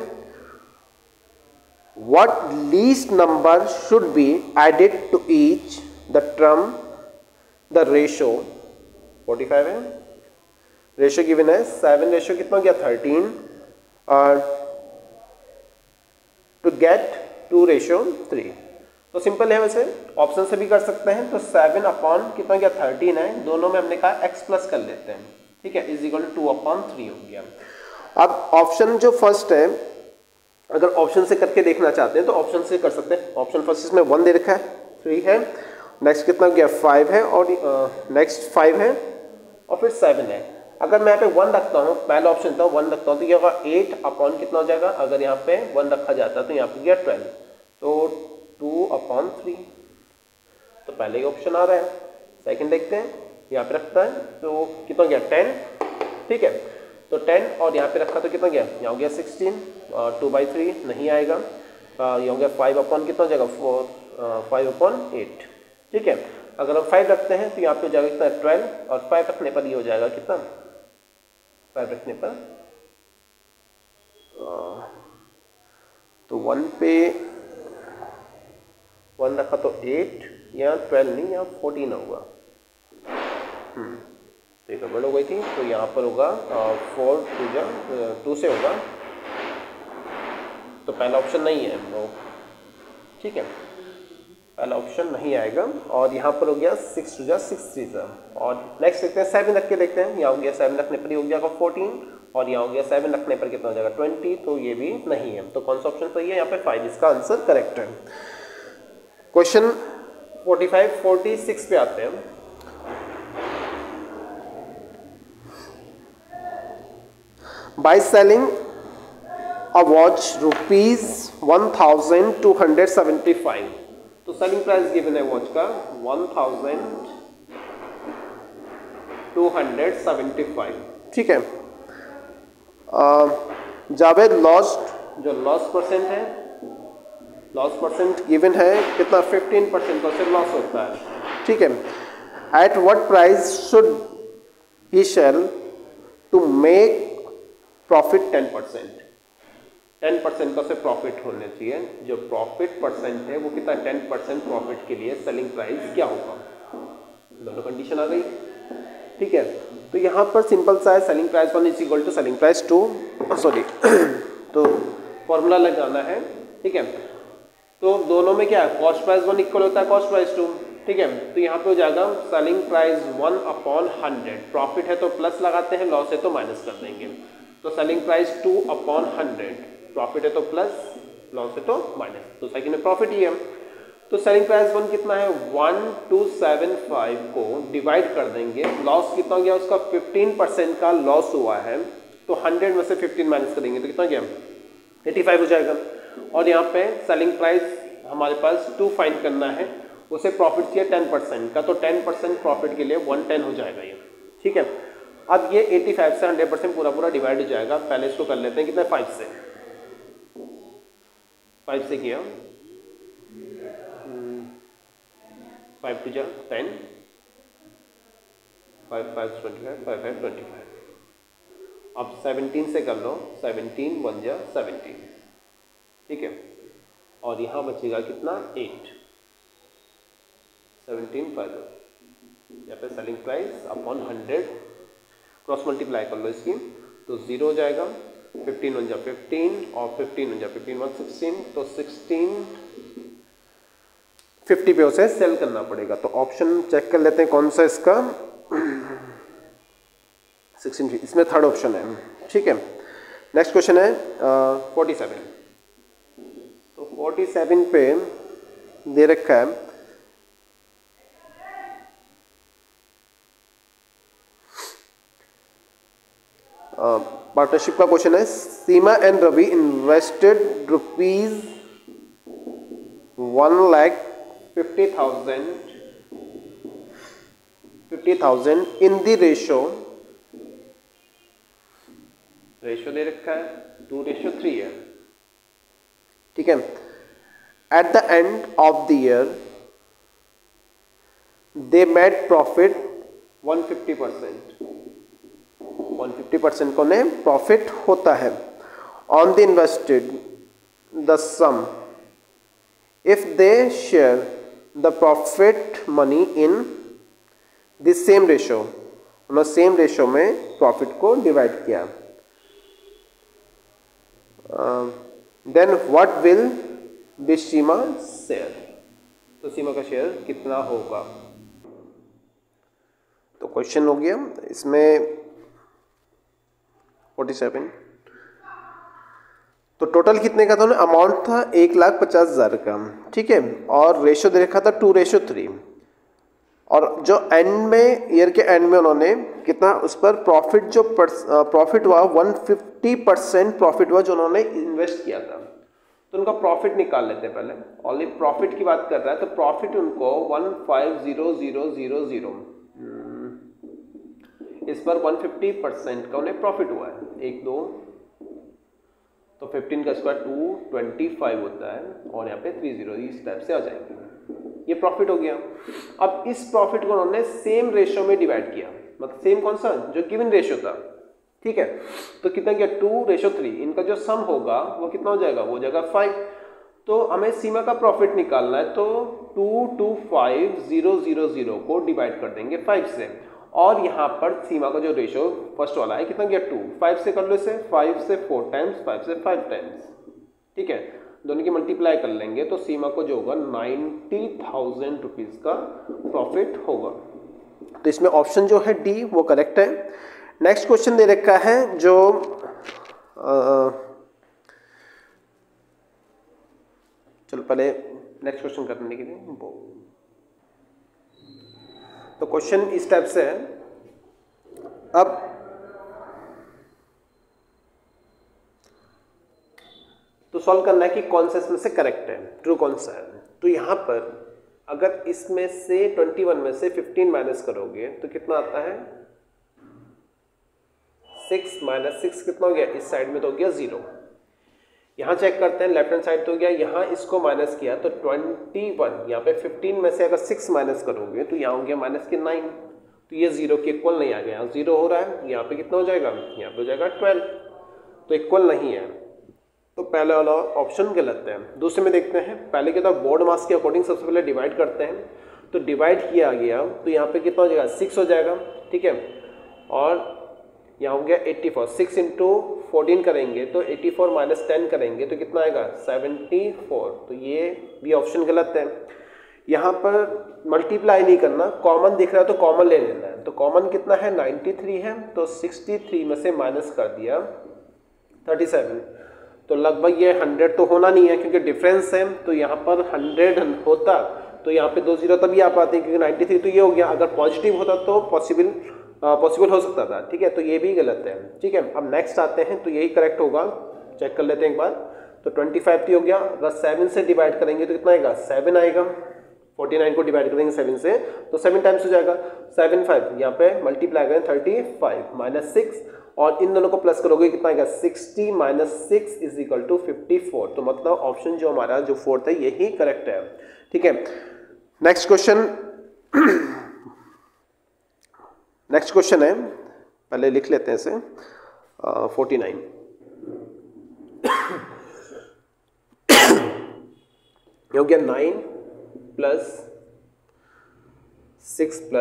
Speaker 1: what least number should be added to each the term the ratio 45 है, रेशियो गिवन है 7 रेशियो कितना हो गया 13 और टू गेट 2 रेशियो 3। तो सिंपल है, वैसे ऑप्शन से भी कर सकते हैं। तो 7 अपॉन कितना गया 13 है, दोनों में हमने कहा x प्लस कर लेते हैं, ठीक है, इज इक्वल टू 2 अपॉन 3 हो गया। अब ऑप्शन जो फर्स्ट है, अगर ऑप्शन से करके देखना चाहते हैं तो ऑप्शन से कर सकते हैं। ऑप्शन फर्स्ट इसमें 1 दे रखा है, 3 है, नेक्स्ट कितना गया 5 है और नेक्स्ट 5 है और फिर 7 है। अगर मैं यहाँ पे 1 रखता हूँ, पहला ऑप्शन था 1 रखता हूँ तो ये होगा 8 अपॉन कितना हो जाएगा, अगर यहाँ पे 1 रखा जाता तो यहाँ पे गया 12, तो 2 अपॉन 3, तो पहले ही ऑप्शन आ रहा है। सेकंड देखते हैं, यहाँ पे रखता है तो कितना गया 10, ठीक है, तो 10 और यहाँ पे रखा तो कितना गया, यहाँ हो गया 16 और 2/3 नहीं आएगा, ये हो गया 5 अपॉन कितना हो जाएगा 5 अपॉन 8, ठीक है। अगर हम 5 रखते हैं तो यहाँ पे हो जाएगा कितना 12 और 5 रखने पर ये हो जाएगा कितना 5 रखने पर तो 1 पे 1 रखा तो 8, यहाँ 12 नहीं, यहाँ 14 होगा, तो ये गड़बड़ हो गई थी, तो यहाँ पर होगा 4 2 से होगा, तो पहला ऑप्शन नहीं है वो, ठीक है, पहला ऑप्शन नहीं आएगा। और यहाँ पर हो गया 6 2 6 3 और नेक्स्ट देखते हैं 7 रख के देखते हैं, यहाँ हो गया 7 रखने पर ही हो जाएगा 14 और यहाँ हो गया 7 रखने पर कितना हो जाएगा 20, तो ये भी नहीं है, तो कौन सा ऑप्शन सही है, यहाँ पे 5 इसका आंसर करेक्ट है। क्वेश्चन 46 पे आते हैं। By selling a watch rupees 1275, तो सेलिंग प्राइस गिवन है वॉच का 1275, ठीक है। जावेद लॉस्ट, जो लॉस परसेंट है, लॉस परसेंट गिवन है कितना 15% का से लॉस होता है, ठीक है। At what price should he sell to make profit 10% का से प्रॉफिट होने चाहिए, जो प्रॉफिट परसेंट है वो कितना 10% प्रॉफिट के लिए सेलिंग प्राइस क्या होगा, दोनों कंडीशन आ गई, ठीक है। तो यहाँ पर सिंपल सा है, selling price 1 is equal to selling price 2, sorry तो फॉर्मूला लगाना है, ठीक है। तो दोनों में क्या है, कॉस्ट प्राइस 1 इक्वल होता है कॉस्ट प्राइस 2, ठीक है। तो यहाँ पे हो जाएगा सेलिंग प्राइस 1 अपॉन 100, प्रॉफिट है तो प्लस लगाते हैं, लॉस है तो माइनस कर देंगे, तो सेलिंग प्राइस 2 अपॉन 100, प्रॉफिट है तो प्लस, लॉस है तो माइनस, तो सेकंड में प्रॉफिट ही है। तो सेलिंग प्राइस 1 कितना है 1275 को डिवाइड कर देंगे, लॉस कितना गया उसका 15% का लॉस हुआ है, तो 100 में से 15 माइनस करेंगे तो कितना गया 85 हो जाएगा। और यहाँ पे सेलिंग प्राइस हमारे पास 2 फाइंड करना है, उसे प्रॉफिट चाहिए 10% का, तो 10% प्रॉफिट के लिए 110 हो जाएगा ये, ठीक है। अब ये 85 से 100% पूरा डिवाइड हो जाएगा, पहले इसको कर लेते हैं कितना 5 से किया 5 2 जा 10, 5 5 25, 5 5 25, अब 17 से कर लो, 17 1 जा 17, ठीक है। और यहाँ बचेगा कितना 8, 17 5, यहाँ पे selling price upon 100 cross multiply कर लो इसकी, तो 0 हो जाएगा, 15 1 जा 15 और 15 1 जा 15 1 16, तो 1650 पे उसे सेल करना पड़ेगा। तो ऑप्शन चेक कर लेते हैं कौन सा इसका 16, इसमें थर्ड ऑप्शन है, ठीक है। नेक्स्ट क्वेश्चन है 47, तो 47 पे दे रखा है पार्टनरशिप का क्वेश्चन है, Seema and Ravi invested ₹1,50,000 in the ratio दे रखा है 2:3 है, ठीक है। At the end of the year they made profit 150% को ने प्रॉफिट होता है। On the invested the sum if they share the profit money in this same ratio, उन्होंने सेम रेशो में प्रॉफिट को डिवाइड किया, then what will be Seema share, तो सीमा का शेयर कितना होगा। तो क्वेश्चन हो गया इसमें 47। तो टोटल कितने का था, अमाउंट था 1,50,000 का, ठीक है, और रेशो दे रखा था 2:3, और जो एंड में ईयर के एंड में उन्होंने कितना उस पर प्रॉफिट जो प्रॉफिट हुआ 150% प्रॉफिट हुआ जो उन्होंने इन्वेस्ट किया था। तो उनका प्रॉफिट निकाल लेते हैं पहले, ऑनली प्रॉफिट की बात कर रहा है, तो प्रॉफिट उनको 150,000 इस पर 150% का उन्हें प्रॉफिट हुआ है, 1 2 तो 15 का स्क्वायर 225 होता है, और यहाँ पे 30 इस टाइप से आ जाएंगे, ये प्रॉफिट हो गया। अब इस प्रॉफिट को उन्होंने सेम रेशो में डिवाइड किया, मतलब सेम कौन सा, जो गिवन रेशो था, ठीक है, तो कितना गया 2:3, इनका जो सम होगा वो कितना हो जाएगा, वो हो जाएगा 5। तो हमें सीमा का प्रॉफिट निकालना है, तो 225,000 को डिवाइड कर देंगे 5 से, और यहाँ पर सीमा का जो रेशो फर्स्ट वाला है कितना गया 2, 5 से कर लो इसे, 5 से 4 टाइम्स, 5 से 5 टाइम्स, ठीक है, दोनों की मल्टीप्लाई कर लेंगे, तो सीमा को जो होगा 90,000 रुपीज़ का प्रॉफिट होगा। तो इसमें ऑप्शन जो है डी वो करेक्ट है। नेक्स्ट क्वेश्चन दे रखा है जो चलो पहले नेक्स्ट क्वेश्चन करने के लिए, तो क्वेश्चन इस टाइप से है। अब तो सॉल्व करना है कि कौन सा इसमें से करेक्ट है, ट्रू कौन सा है। तो यहां पर अगर इसमें से 21 में से 15 माइनस करोगे तो कितना आता है 6 - 6 कितना हो गया, इस साइड में तो हो गया 0। यहाँ चेक करते हैं, लेफ्ट हैंड साइड तो हो गया, यहाँ इसको माइनस किया तो 21, यहाँ पे 15 में से अगर 6 माइनस करोगे तो यहाँ हो गया -9, तो ये 0 के इक्वल नहीं आ गया, यहाँ 0 हो रहा है, यहाँ पे कितना हो जाएगा, यहाँ पे हो जाएगा 12, तो इक्वल नहीं है, तो पहले वाला ऑप्शन गलत है। दूसरे में देखते हैं, पहले के तो बोर्ड मास के अकॉर्डिंग सबसे पहले डिवाइड करते हैं, तो डिवाइड किया गया तो यहाँ पे कितना हो जाएगा 6 हो जाएगा, ठीक है, और यहाँ हो गया 84, 6 × 14 करेंगे तो 84 - 10 करेंगे तो कितना आएगा 74, तो ये भी ऑप्शन गलत है। यहाँ पर मल्टीप्लाई नहीं करना, कॉमन दिख रहा है तो कॉमन ले लेना है, तो कॉमन कितना है 93 है, तो 63 में से माइनस कर दिया 37, तो लगभग ये 100 तो होना नहीं है क्योंकि डिफरेंस है, तो यहाँ पर 100 होता तो यहाँ पे 2 0 तभी आ पाते हैं, क्योंकि 93 तो ये हो गया, अगर पॉजिटिव होता तो पॉसिबल हो सकता था, ठीक है, तो ये भी गलत है, ठीक है। अब नेक्स्ट आते हैं, तो यही करेक्ट होगा, चेक कर लेते हैं एक बार, तो 25 हो गया, अगर 7 से डिवाइड करेंगे तो कितना आएगा 7 आएगा, 49 को डिवाइड करेंगे 7 से तो 7 टाइम्स हो जाएगा, 7 5 यहाँ पे मल्टीप्लाई करें 35 - 6, और इन दोनों को प्लस करोगे कितना आएगा 60 - 6 = 54, तो मतलब ऑप्शन जो हमारा जो 4th है यही करेक्ट है, ठीक है। नेक्स्ट क्वेश्चन है, पहले लिख लेते हैं इसे, 49 ये हो गया 9 + 6 +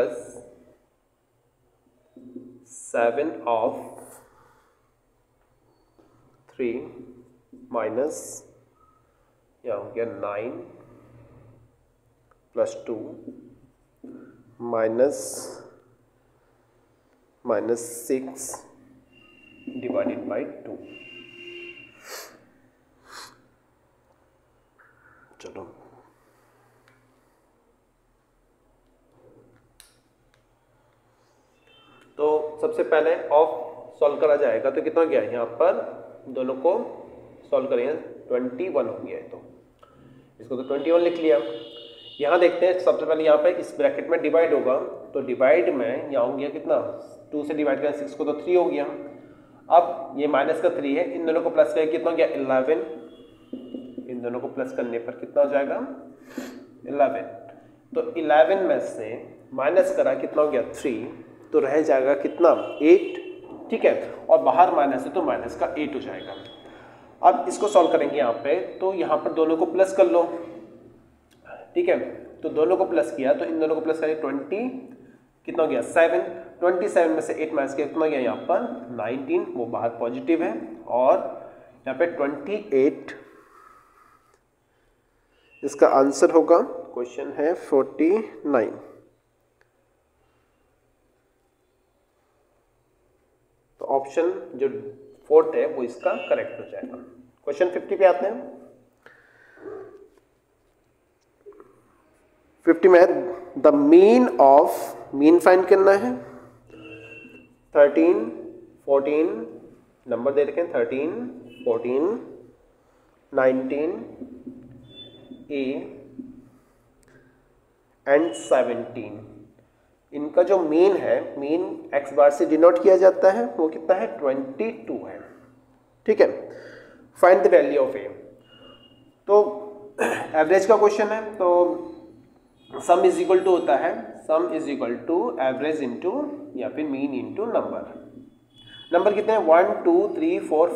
Speaker 1: 7 of 3 माइनस यह हो गया 9 + 2 -6 डिवाइडेड बाई 2। चलो तो सबसे पहले ऑफ सॉल्व करा जाएगा, तो कितना गया यहाँ पर दोनों को सॉल्व करेंगे 21 हो गया है, तो इसको तो 21 लिख लिया। यहाँ देखते हैं, सबसे पहले यहाँ पे इस ब्रैकेट में डिवाइड होगा, तो डिवाइड में यहाँ हो गया कितना 2 से डिवाइड करें 6 को तो 3 हो गया, अब ये माइनस का 3 है, इन दोनों को प्लस करके कितना हो गया 11, इन दोनों को प्लस करने पर कितना हो जाएगा 11, तो 11 में से माइनस करा कितना हो गया 3, तो रह जाएगा कितना 8, ठीक है, और बाहर माइनस है तो माइनस का 8 हो जाएगा। अब इसको सॉल्व करेंगे यहाँ पे, तो यहाँ पर दोनों को प्लस कर लो, ठीक है। तो दोनों को प्लस किया तो इन दोनों को प्लस करें 20 कितना हो गया 7, 27 में से 8 माइनस किया कितना गया यहाँ पर 19, वो बाहर पॉजिटिव है, और यहाँ पे 28, इसका आंसर होगा, क्वेश्चन है 49। तो ऑप्शन जो फोर्थ है वो इसका करेक्ट हो जाएगा। क्वेश्चन 50 पे आते हैं। 50 में द मीन फाइंड करना है। 13, 14 नंबर दे रखे हैं, 13, 14, 19 ए एंड 17। इनका जो मीन है, मीन एक्स बार से डिनोट किया जाता है, वो कितना है 22 है, ठीक है। फाइंड द वैल्यू ऑफ ए। तो एवरेज का क्वेश्चन है, तो सम इज इक्वल टू होता है, sum is equal to average into या फिर मीन इंटू नंबर। नंबर कितने हैं 1 2 3 4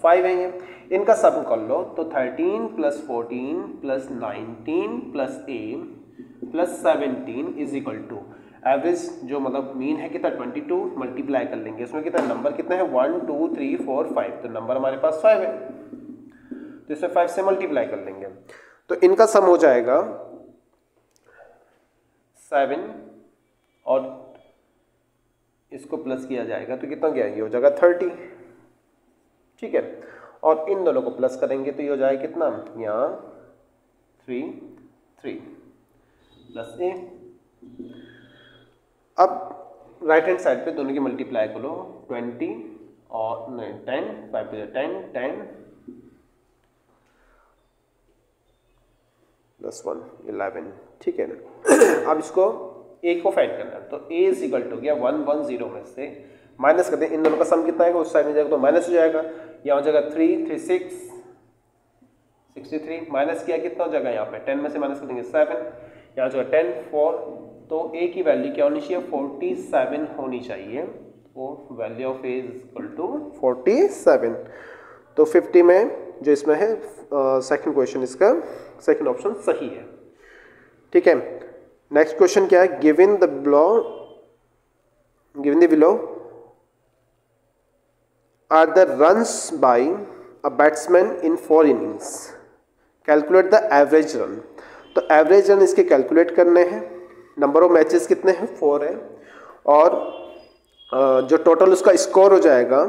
Speaker 1: 5 है ये, इनका सम कर लो तो 13 plus 14 plus 19 plus a plus 17 is equal to average जो मतलब मीन है कितना 22, मल्टीप्लाई कर लेंगे, इसमें कितना नंबर कितना है 1 2 3 4 5, तो नंबर हमारे पास 5 है, तो इसे 5 से मल्टीप्लाई कर लेंगे, तो इनका सम हो जाएगा 7 और इसको प्लस किया जाएगा तो कितना गया, ये हो जाएगा 30, ठीक है। और इन दोनों को प्लस करेंगे तो ये हो जाएगा कितना, यहाँ 3 प्लस ए। अब राइट हैंड साइड पे दोनों की मल्टीप्लाई करो 20 और 10, 5 पे 10 10 प्लस 1 11, ठीक है ना। अब इसको ए को फाइंड करना है, तो ए इज इक्वल टू गया 110 में से माइनस करते हैं, इन दोनों का सम कितना आएगा उस साइड में जाएगा तो माइनस हो जाएगा, यहाँ हो जाएगा 3 3 6 63, माइनस किया कितना हो जाएगा यहाँ पे 10 में से माइनस कर देंगे 7, यहाँ हो जाएगा 10 4, तो ए की वैल्यू क्या होनी चाहिए 47 होनी चाहिए, तो value of a is equal to 47। तो 50 में जो इसमें है सेकंड क्वेश्चन, इसका सेकंड ऑप्शन सही है, ठीक है। नेक्स्ट क्वेश्चन क्या है, given the below are the runs by a batsman in 4 innings, calculate the average run. तो एवरेज रन इसके कैलकुलेट करने हैं, नंबर ऑफ मैचेस कितने हैं 4 है, और जो टोटल उसका स्कोर हो जाएगा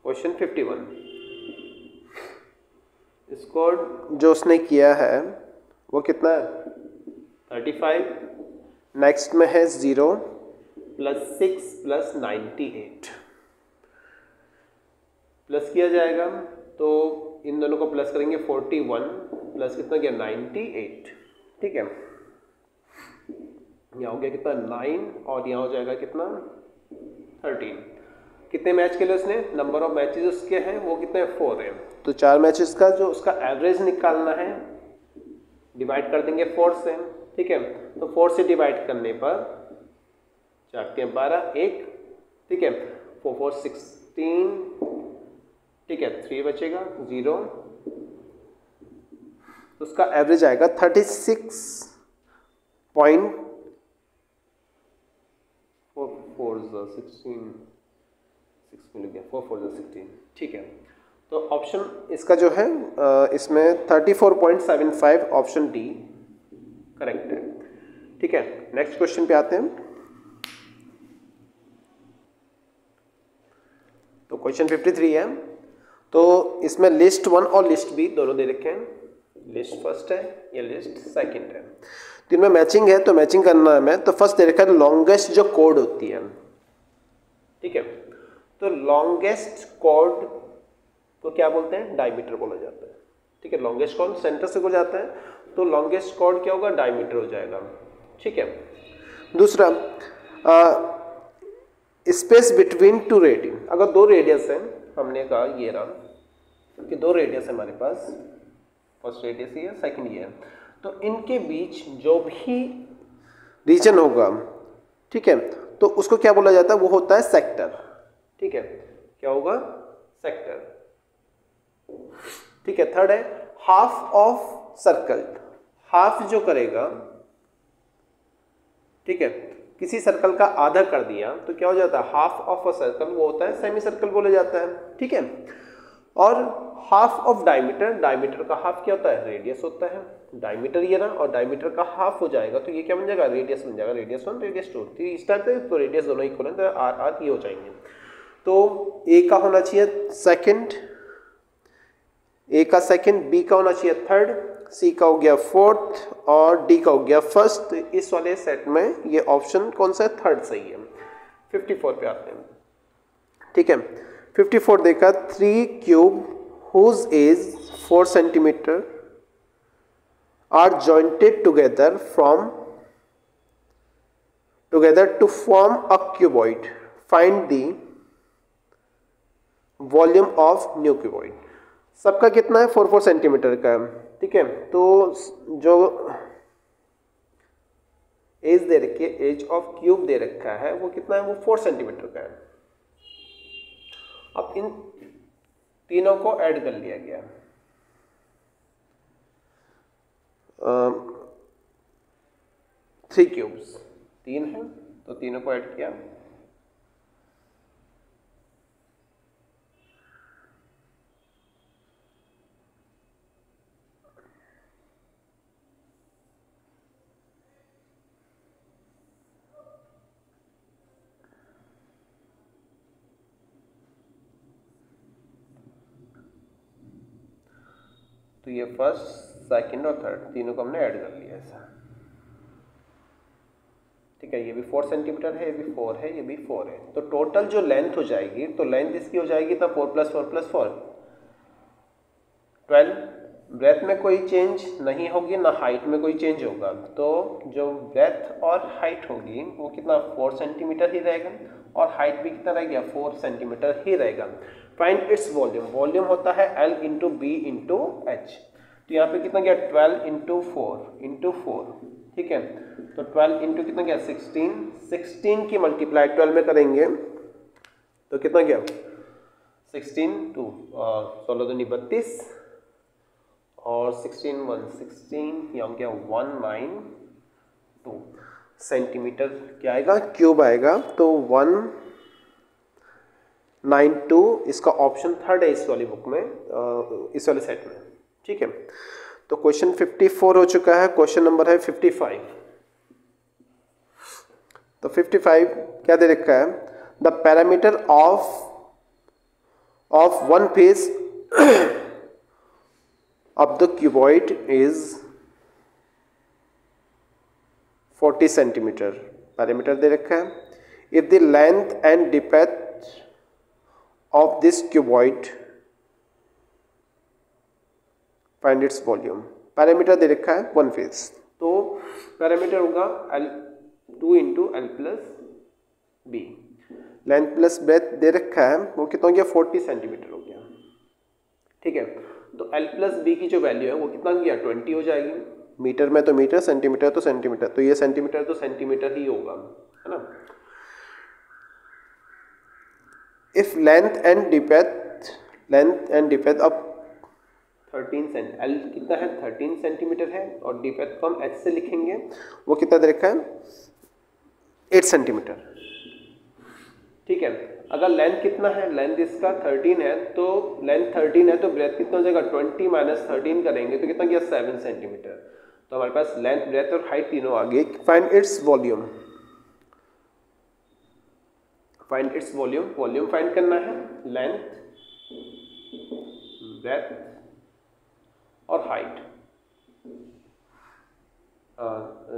Speaker 1: क्वेश्चन 51, स्कोर जो उसने किया है वो कितना है 35, नेक्स्ट में है 0 प्लस 6 प्लस 98, प्लस किया जाएगा तो इन दोनों को प्लस करेंगे 41 प्लस कितना गया 98, ठीक है। यहाँ हो गया कितना 9 और यहाँ हो जाएगा कितना 13। कितने मैच के लिए उसने, नंबर ऑफ मैचेस उसके हैं वो कितने 4 है, तो 4 मैचेस का जो उसका एवरेज निकालना है डिवाइड कर देंगे 4 से, ठीक है। तो 4 से डिवाइड करने पर 4 के 12 1, ठीक है, 4 4 16, ठीक है, 3 बचेगा 0, तो उसका एवरेज आएगा 36.4 16, ठीक है। तो ऑप्शन इसका जो है इसमें 34.75 ऑप्शन डी करेक्ट है, ठीक है। नेक्स्ट क्वेश्चन पे आते हैं। तो क्वेश्चन 53 है, तो इसमें लिस्ट 1 और लिस्ट बी दोनों दे रखे हैं, लिस्ट फर्स्ट है या लिस्ट सेकंड है, तो इनमें मैचिंग है, तो मैचिंग करना है हमें। तो फर्स्ट दे रखा है लॉन्गेस्ट जो कोड होती है, ठीक है। तो लॉन्गेस्ट कोड को क्या बोलते हैं, डायमीटर बोला जाता है, ठीक है। लॉन्गेस्ट कोड सेंटर से हो जाता है, तो लॉन्गेस्ट कोड क्या होगा डायमीटर हो जाएगा, ठीक है। दूसरा स्पेस बिटवीन 2 रेडियस, अगर 2 रेडियस हैं, हमने कहा ये रहा कि 2 रेडियस है हमारे पास, फर्स्ट रेडियस ये है सेकंड ये है, तो इनके बीच जो भी रीजन होगा, ठीक है, तो उसको क्या बोला जाता है, वो होता है सेक्टर, ठीक है। क्या होगा सेक्टर, ठीक है। थर्ड है हाफ ऑफ सर्कल, हाफ जो करेगा, ठीक है, किसी सर्कल का आधा कर दिया तो क्या हो जाता है, हाफ ऑफ अ सर्कल वो होता है सेमी सर्कल बोला जाता है, ठीक है। और हाफ ऑफ डायमीटर, डायमीटर का हाफ क्या होता है, रेडियस होता है। डायमीटर ये ना, और डायमीटर का हाफ हो जाएगा तो ये क्या बन जाएगा, रेडियस बन जाएगा, रेडियस 1 रेडियस 2। तो इस टाइप से तो रेडियस दोनों इक्वल है, तो आर आर ये हो जाएंगे। तो ए का होना चाहिए सेकंड, ए का सेकंड, बी का होना चाहिए थर्ड, सी का हो गया फोर्थ और डी का हो गया फर्स्ट। तो इस वाले सेट में ये ऑप्शन कौन सा है, थर्ड सही है। 54 पे आते हैं, ठीक है। 54 देखा, 3 cube whose is 4 centimeter are jointed together to form a cuboid. Find the volume of new cuboid. सबका कितना है, 4 सेंटीमीटर का है, ठीक है। तो जो एज दे रखी है, एज ऑफ क्यूब दे रखा है, वो कितना है, वो 4 सेंटीमीटर का है। अब इन तीनों को ऐड कर लिया गया, 3 क्यूब्स, 3 है तो तीनों को ऐड किया, तो ये फर्स्ट सेकंड और थर्ड तीनों को हमने ऐड कर लिया ऐसा, ठीक है। ये भी 4 सेंटीमीटर है, ये भी 4 है, ये भी 4 है। तो टोटल जो लेंथ हो जाएगी, तो लेंथ इसकी हो जाएगी तो 4 + 4 + 4 12। ब्रेथ में कोई चेंज नहीं होगी, ना हाइट में कोई चेंज होगा, तो जो ब्रेथ और हाइट होगी वो कितना, 4 सेंटीमीटर ही रहेगा, और हाइट भी कितना रहेगा, 4 सेंटीमीटर ही रहेगा। फाइंड इट्स वॉल्यूम, वॉल्यूम होता है L × B × H। तो यहाँ पे कितना गया, 12 × 4 ठीक है। तो 12 इंटू कितना गया, 16, 16 की मल्टीप्लाई 12 में करेंगे तो कितना गया, 16 2 16 दूनी 32 और 16 1 16, यहाँ गया 192 सेंटीमीटर क्या आएगा, क्यूब आएगा। तो 192 इसका ऑप्शन थर्ड है इस वाली बुक में, इस वाले सेट में, ठीक है। तो क्वेश्चन 54 हो चुका है, क्वेश्चन नंबर है 55। तो 55 क्या दे रखा है, the parameter of one face of the cuboid is 40 centimetre, parameter दे रखा है। if the length and depth of this cuboid, find its volume, parameter दे रखा है वन फेस, तो पैरामीटर होगा L2 × L + B। Length plus breadth दे रखा है, वो कितना हो गया, 40 सेंटीमीटर हो गया, ठीक है। तो L + B की जो वैल्यू है वो कितना गया, 20 हो जाएगी। मीटर में तो मीटर, सेंटीमीटर तो सेंटीमीटर, तो ये सेंटीमीटर तो सेंटीमीटर ही होगा, है ना। इफ लेंथ एंड डेप्थ अब 13 सेंट, L कितना है, 13 सेंटीमीटर है, और डेप्थ को हम H से लिखेंगे, वो कितना दे रखा है, 8 सेंटीमीटर, ठीक है। अगर लेंथ कितना है, लेंथ इसका 13 है, तो लेंथ 13 है तो ब्रेथ कितना हो जाएगा, 20 - 13 करेंगे तो कितना गया, 7 सेंटीमीटर। तो हमारे पास लेंथ, ब्रेथ और हाइट तीनों आ गए। Find its volume, find its volume, volume find करना है, लेंथ, ब्रेथ और हाइट।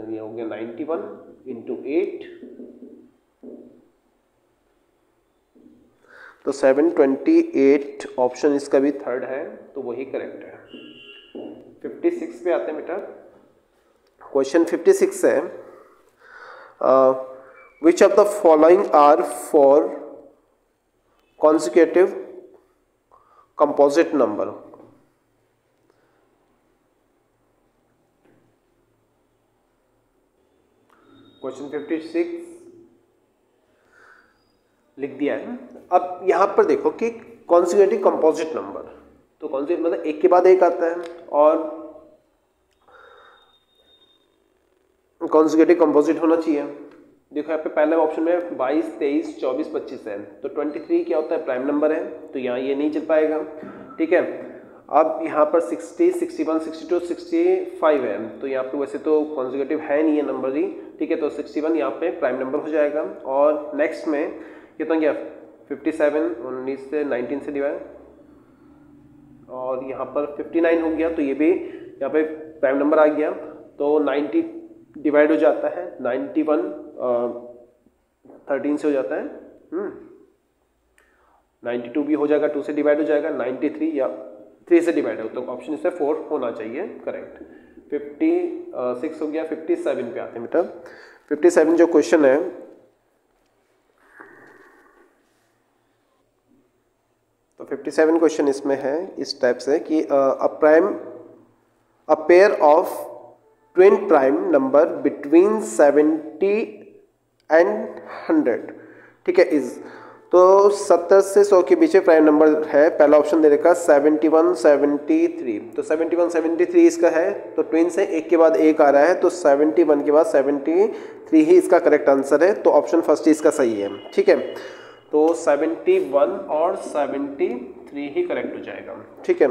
Speaker 1: ये हो गया 91 × 8, तो 728 ऑप्शन इसका भी थर्ड है, तो वही करेक्ट है। 56 पे आते हैं बेटा, क्वेश्चन 56 है, which of the following are four consecutive composite number. Question 56 लिख दिया है। अब यहाँ पर देखो कि कॉन्सिक्यूटिव कंपोजिट नंबर, तो कॉन्सिक्यूटिव मतलब एक के बाद एक आता है, और कॉन्जिक्यूटिव कंपोजिट होना चाहिए। देखो यहाँ पे पहले ऑप्शन में 22, 23, 24, 25 है, तो 23 क्या होता है, प्राइम नंबर है, तो यहाँ ये नहीं चल पाएगा। ठीक है, अब यहाँ पर 60, 61, 62, 65 है, तो यहाँ पे वैसे तो कॉन्जिक्यूटिव है नहीं है नंबर ही। ठीक है, तो 61 यहाँ पे प्राइम नंबर हो जाएगा। और नेक्स्ट में कितना गया, 57, 19 से 19 से डिवाइड, और यहाँ पर 59 हो गया, तो ये भी यहाँ पे प्राइम नंबर आ गया। तो 90 डिवाइड हो जाता है, 91 13 से हो जाता है, 92 भी हो जाएगा, 2 से डिवाइड हो जाएगा, 93 या 3 से डिवाइड हो, तो ऑप्शन इसमें 4 होना चाहिए करेक्ट। 56 हो गया, 57 पे आते हैं बेटा। 57 जो क्वेश्चन है, तो 57 क्वेश्चन इसमें है इस टाइप से कि a pair of twin prime number between 70 and 100, ठीक है, इज, तो 70 से 100 के बीच प्राइम नंबर है। पहला ऑप्शन दे रखा 71, 73, तो 71, 73 इसका है, तो ट्विन से एक के बाद एक आ रहा है, तो 71 के बाद 73 ही इसका करेक्ट आंसर है, तो ऑप्शन फर्स्ट इसका सही है। ठीक है, तो 71 और 73 ही करेक्ट हो जाएगा। ठीक है,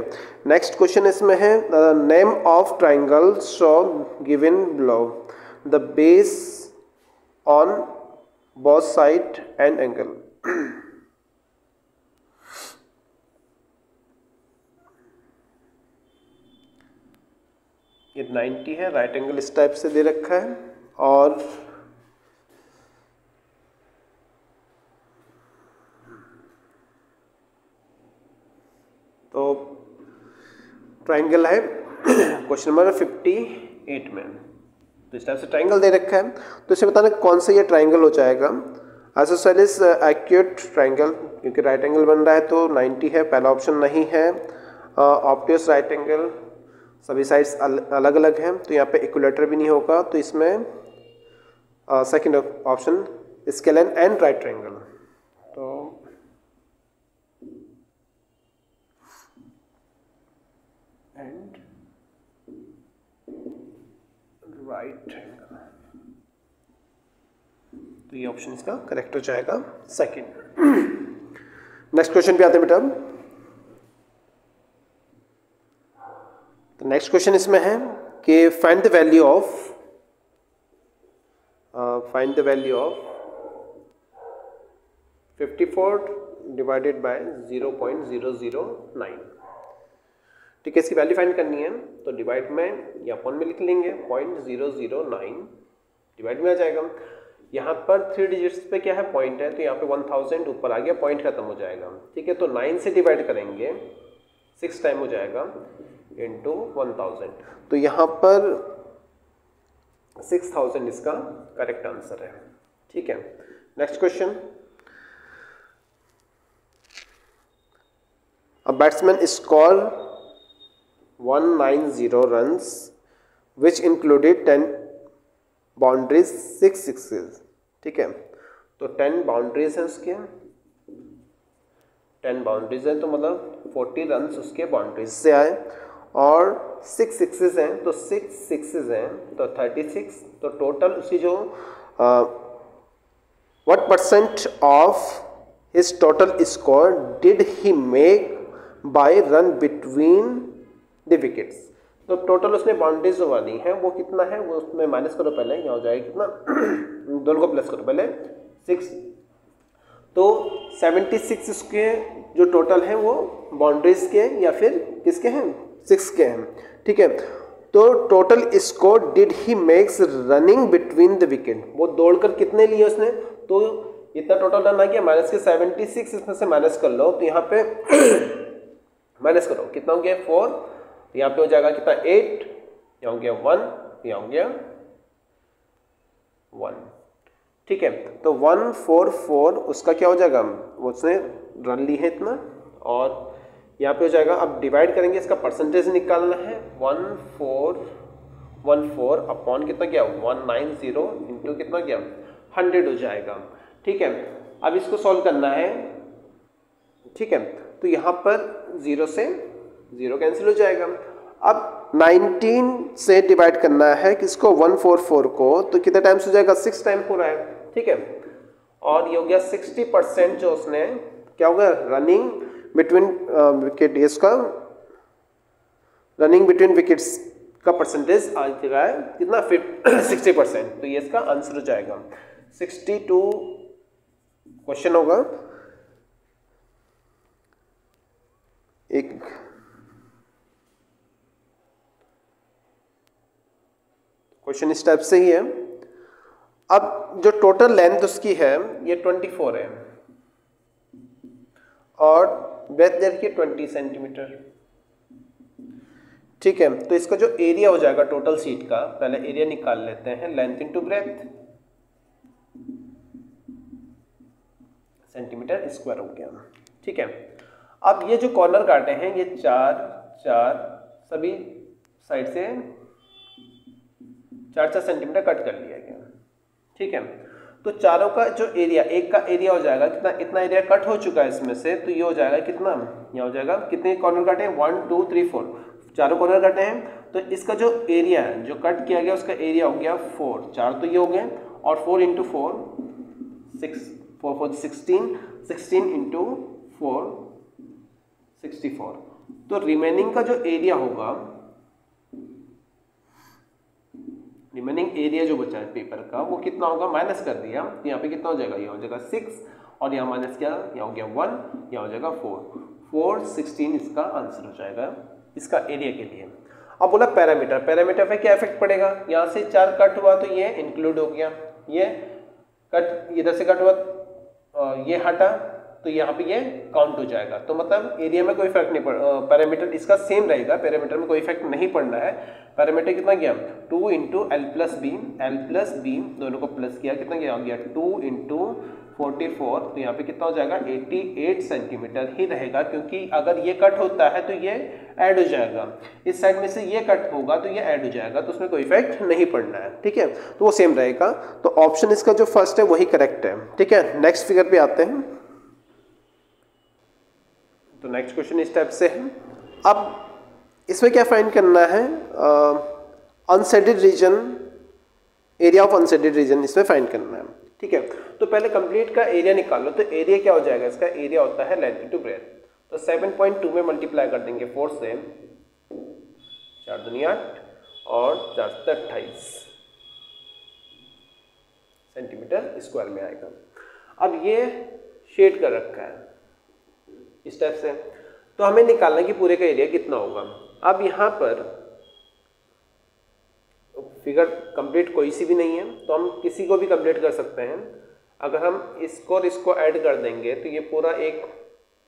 Speaker 1: नेक्स्ट क्वेश्चन इसमें है name of triangle show given below, the base on both side and angle. ये 90 है, राइट एंगल इस टाइप से दे रखा है, और तो ट्राइंगल है क्वेश्चन नंबर 58 में, तो इस टाइप से ट्राइंगल दे रखा है, तो इसे बताना कौन सा ये ट्राइंगल हो जाएगा। आइसोसेलेस एक्यूट ट्राइंगल, क्योंकि राइट एंगल बन रहा है तो 90 है, पहला ऑप्शन नहीं है। ऑब्वियस राइट एंगल, सभी साइड्स अलग अलग हैं, तो यहाँ पे इक्विलेटर भी नहीं होगा, तो इसमें second option scalene and right triangle, तो एंड राइट ट्राइंगल, तो ये ऑप्शन इसका करेक्ट हो जाएगा सेकंड। नेक्स्ट क्वेश्चन पे आते हैं बेटा। तो नेक्स्ट क्वेश्चन इसमें है कि find the value of find the value of 54 divided by 0.009। ठीक है, इसकी वैल्यू फाइंड करनी है, तो डिवाइड में या अपॉन में लिख लेंगे, 0.009 डिवाइड में आ जाएगा। यहाँ पर 3 डिजिट्स पे क्या है, पॉइंट है, तो यहाँ पे 1000 ऊपर आ गया, पॉइंट खत्म हो जाएगा। ठीक है, तो 9 से डिवाइड करेंगे, 6 टाइम हो जाएगा इंटू 1000, तो यहाँ पर 6000 इसका करेक्ट आंसर है। ठीक है, next question. A batsman score 190 runs which included 10 boundaries, 6 sixes. ठीक है, तो 10 बाउंड्रीज हैं उसके, 10 बाउंड्रीज हैं, तो मतलब 40 रन्स उसके बाउंड्रीज से आए, और 6 सिक्सेस हैं, तो 6 सिक्सेस हैं, तो 36, तो टोटल उसकी जो what percent of his total score did he make by run between the wickets, तो टोटल उसने बाउंड्रीज जो वाली है वो कितना है, वो उसमें माइनस करो पहले, यहाँ हो जाएगा कितना, दोनों को प्लस करो पहले, 6, तो 76 उसके जो टोटल है वो बाउंड्रीज के या फिर किसके हैं, 6 के हैं। ठीक है, तो total score did he makes running between the wicket, वो दौड़कर कितने लिए उसने, तो इतना टोटल रन आ गया, माइनस के 76 इसमें से माइनस कर लो, तो यहाँ पे माइनस करो, कितना हो गया 4, यहाँ पे हो जाएगा कितना 8, यहाँ हो गया 1, यहाँ हो गया 1। ठीक है, तो 144 उसका क्या हो जाएगा, उसने रन ली है इतना, और यहाँ पे हो जाएगा, अब डिवाइड करेंगे, इसका परसेंटेज निकालना है, 1414 अपॉन कितना गया 190 इंटू कितना गया 100 हो जाएगा। ठीक है, अब इसको सॉल्व करना है। ठीक है, तो यहाँ पर 0 से 0 कैंसिल हो जाएगा। अब 19 से डिवाइड करना है किसको 144 को, तो कितने टाइम्स हो जाएगा 6 टाइम हो रहा है, ठीक है। और ये हो गया 60% जो उसने क्या होगा रनिंग बिटवीन विकेट, इसका रनिंग बिटवीन विकेट्स का परसेंटेज आ चुका है कितना 60%, तो ये इसका आंसर हो जाएगा 62 क्वेश्चन होगा। एक क्वेश्चन इस टाइप से ही है। अब जो टोटल लेंथ उसकी है ये 24 है और ब्रेथ देखिए 20 सेंटीमीटर, ठीक है। तो इसका जो एरिया हो जाएगा टोटल सीट का, पहले एरिया निकाल लेते हैं, length into breadth centimetre square हो गया, ठीक है। अब ये जो कॉर्नर काटे हैं ये 4 सभी साइड से 4 सेंटीमीटर कट कर लिया गया, ठीक है। तो चारों का जो एरिया, एक का एरिया हो जाएगा कितना, इतना एरिया कट हो चुका है इसमें से, तो ये हो जाएगा कितना, यहाँ हो जाएगा कितने कॉर्नर काटे हैं 1 2 3 4, चारों कॉर्नर काटे हैं। तो इसका जो एरिया है जो कट किया गया उसका एरिया हो गया 4, 4 तो ये हो गए, और 4 इंटू 4 6, 4 4 16, 16 इंटू 4 64। तो रिमेनिंग का जो एरिया होगा, रिमेनिंग एरिया जो बचा है पेपर का वो कितना होगा, माइनस कर दिया, तो यहाँ पे कितना हो जाएगा, यहाँ हो जाएगा 6 और यहाँ माइनस किया, यहाँ हो गया 1, यहाँ हो जाएगा 4 16 इसका आंसर हो जाएगा इसका एरिया के लिए। अब बोला पैरामीटर, पैरामीटर पे क्या इफेक्ट पड़ेगा, यहाँ से 4 कट हुआ तो ये इंक्लूड हो गया, ये कट इधर से कट हुआ ये हटा तो यहाँ पे ये काउंट हो जाएगा। तो मतलब एरिया में कोई फर्क नहीं पड़, पैरामीटर इसका सेम रहेगा, पैरामीटर में कोई इफेक्ट नहीं पड़ना है। पैरामीटर कितना गया 2 इंटू एल प्लस बी दोनों को प्लस किया, कितना गया 2 इंटू 44, तो यहाँ पे कितना हो जाएगा 88 सेंटीमीटर ही रहेगा, क्योंकि अगर ये कट होता है तो ये ऐड हो जाएगा, इस साइड में से ये कट होगा तो ये ऐड हो जाएगा, तो उसमें कोई इफेक्ट नहीं पड़ना है, ठीक है। तो वो सेम रहेगा, तो ऑप्शन इसका जो फर्स्ट है वही करेक्ट है, ठीक है। नेक्स्ट फिगर पे आते हैं। तो नेक्स्ट क्वेश्चन इस टाइप से है। अब इसमें क्या फाइंड करना है, unshaded region, area of unshaded region इसमें फाइंड करना है, ठीक है। तो पहले कंप्लीट का एरिया निकाल लो, तो एरिया क्या हो जाएगा, इसका एरिया होता है लेंथ इनटू ब्रेथ, तो 7.2 में मल्टीप्लाई कर देंगे 4 से, 4 दूनी 8 और 4 से 28 सेंटीमीटर स्क्वायर में आएगा। अब ये शेड कर रखा है इस टाइप से, तो हमें निकालना है कि पूरे का एरिया कितना होगा। अब यहाँ पर फिगर कंप्लीट कोई सी भी नहीं है, तो हम किसी को भी कंप्लीट कर सकते हैं। अगर हम इसको और इसको ऐड कर देंगे तो ये पूरा एक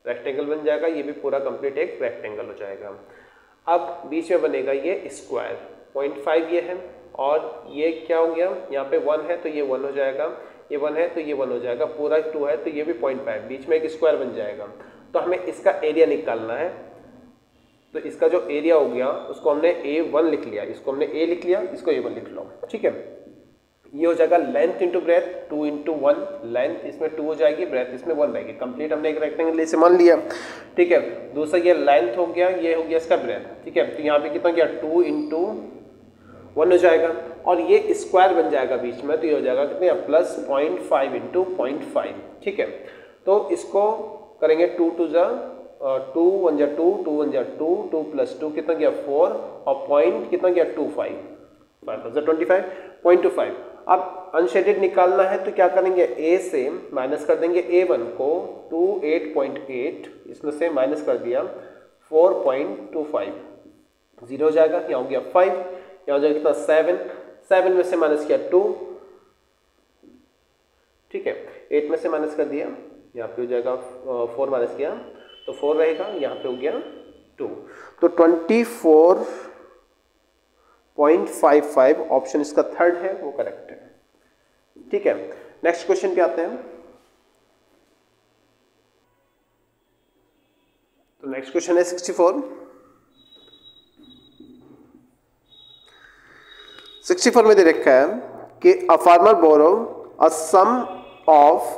Speaker 1: रेक्टेंगल बन जाएगा, ये भी पूरा कंप्लीट एक रेक्टेंगल हो जाएगा। अब बीच में बनेगा ये स्क्वायर, 0.5 ये है, और ये क्या हो गया, यहाँ पे 1 है तो ये 1 हो जाएगा, ये 1 है तो ये 1 हो जाएगा, पूरा 2 है तो ये भी 0.5, बीच में एक स्क्वायर बन जाएगा। तो हमें इसका एरिया निकालना है, तो इसका जो एरिया हो गया उसको हमने A1 लिख लिया, इसको हमने A लिख लिया, इसको A1 लिख लो, ठीक है। ये हो जाएगा length into breadth, 2 into 1, length इसमें 2 हो जाएगी, ब्रेथ इसमें 1 रहेगी, कंप्लीट हमने एक रेक्टेंगल इसे मान लिया, ठीक है। दूसरा ये लेंथ हो गया, ये हो गया इसका ब्रेथ, ठीक है। तो यहाँ पे कितना गया 2 इंटू 1 हो जाएगा, और ये स्क्वायर बन जाएगा बीच में, तो ये हो जाएगा कितने प्लस 0.5 इंटू 0.5, ठीक है। तो इसको करेंगे 2 2 जा 2 1 जा 2 2 1 जा 2 2 प्लस 2 कितना गया 4, और पॉइंट कितना गया 25, 5 25.25। अब अनशेडेड निकालना है तो क्या करेंगे, A से माइनस कर देंगे A1 को, 28.8 इसमें से माइनस कर दिया 4.25, 0 हो जाएगा, यहाँ हो गया 5, यहाँ हो जाएगा कितना 7 में से माइनस किया 2, ठीक है। 8 में से माइनस कर दिया, यहाँ पे हो जाएगा 4 माइनस किया तो 4 रहेगा, यहाँ पे हो गया 2, तो 24.55 ऑप्शन इसका थर्ड है वो करेक्ट है, ठीक है। नेक्स्ट क्वेश्चन पे आते हैं। तो नेक्स्ट क्वेश्चन है 64 में दे रखा है कि a farmer borrow a sum of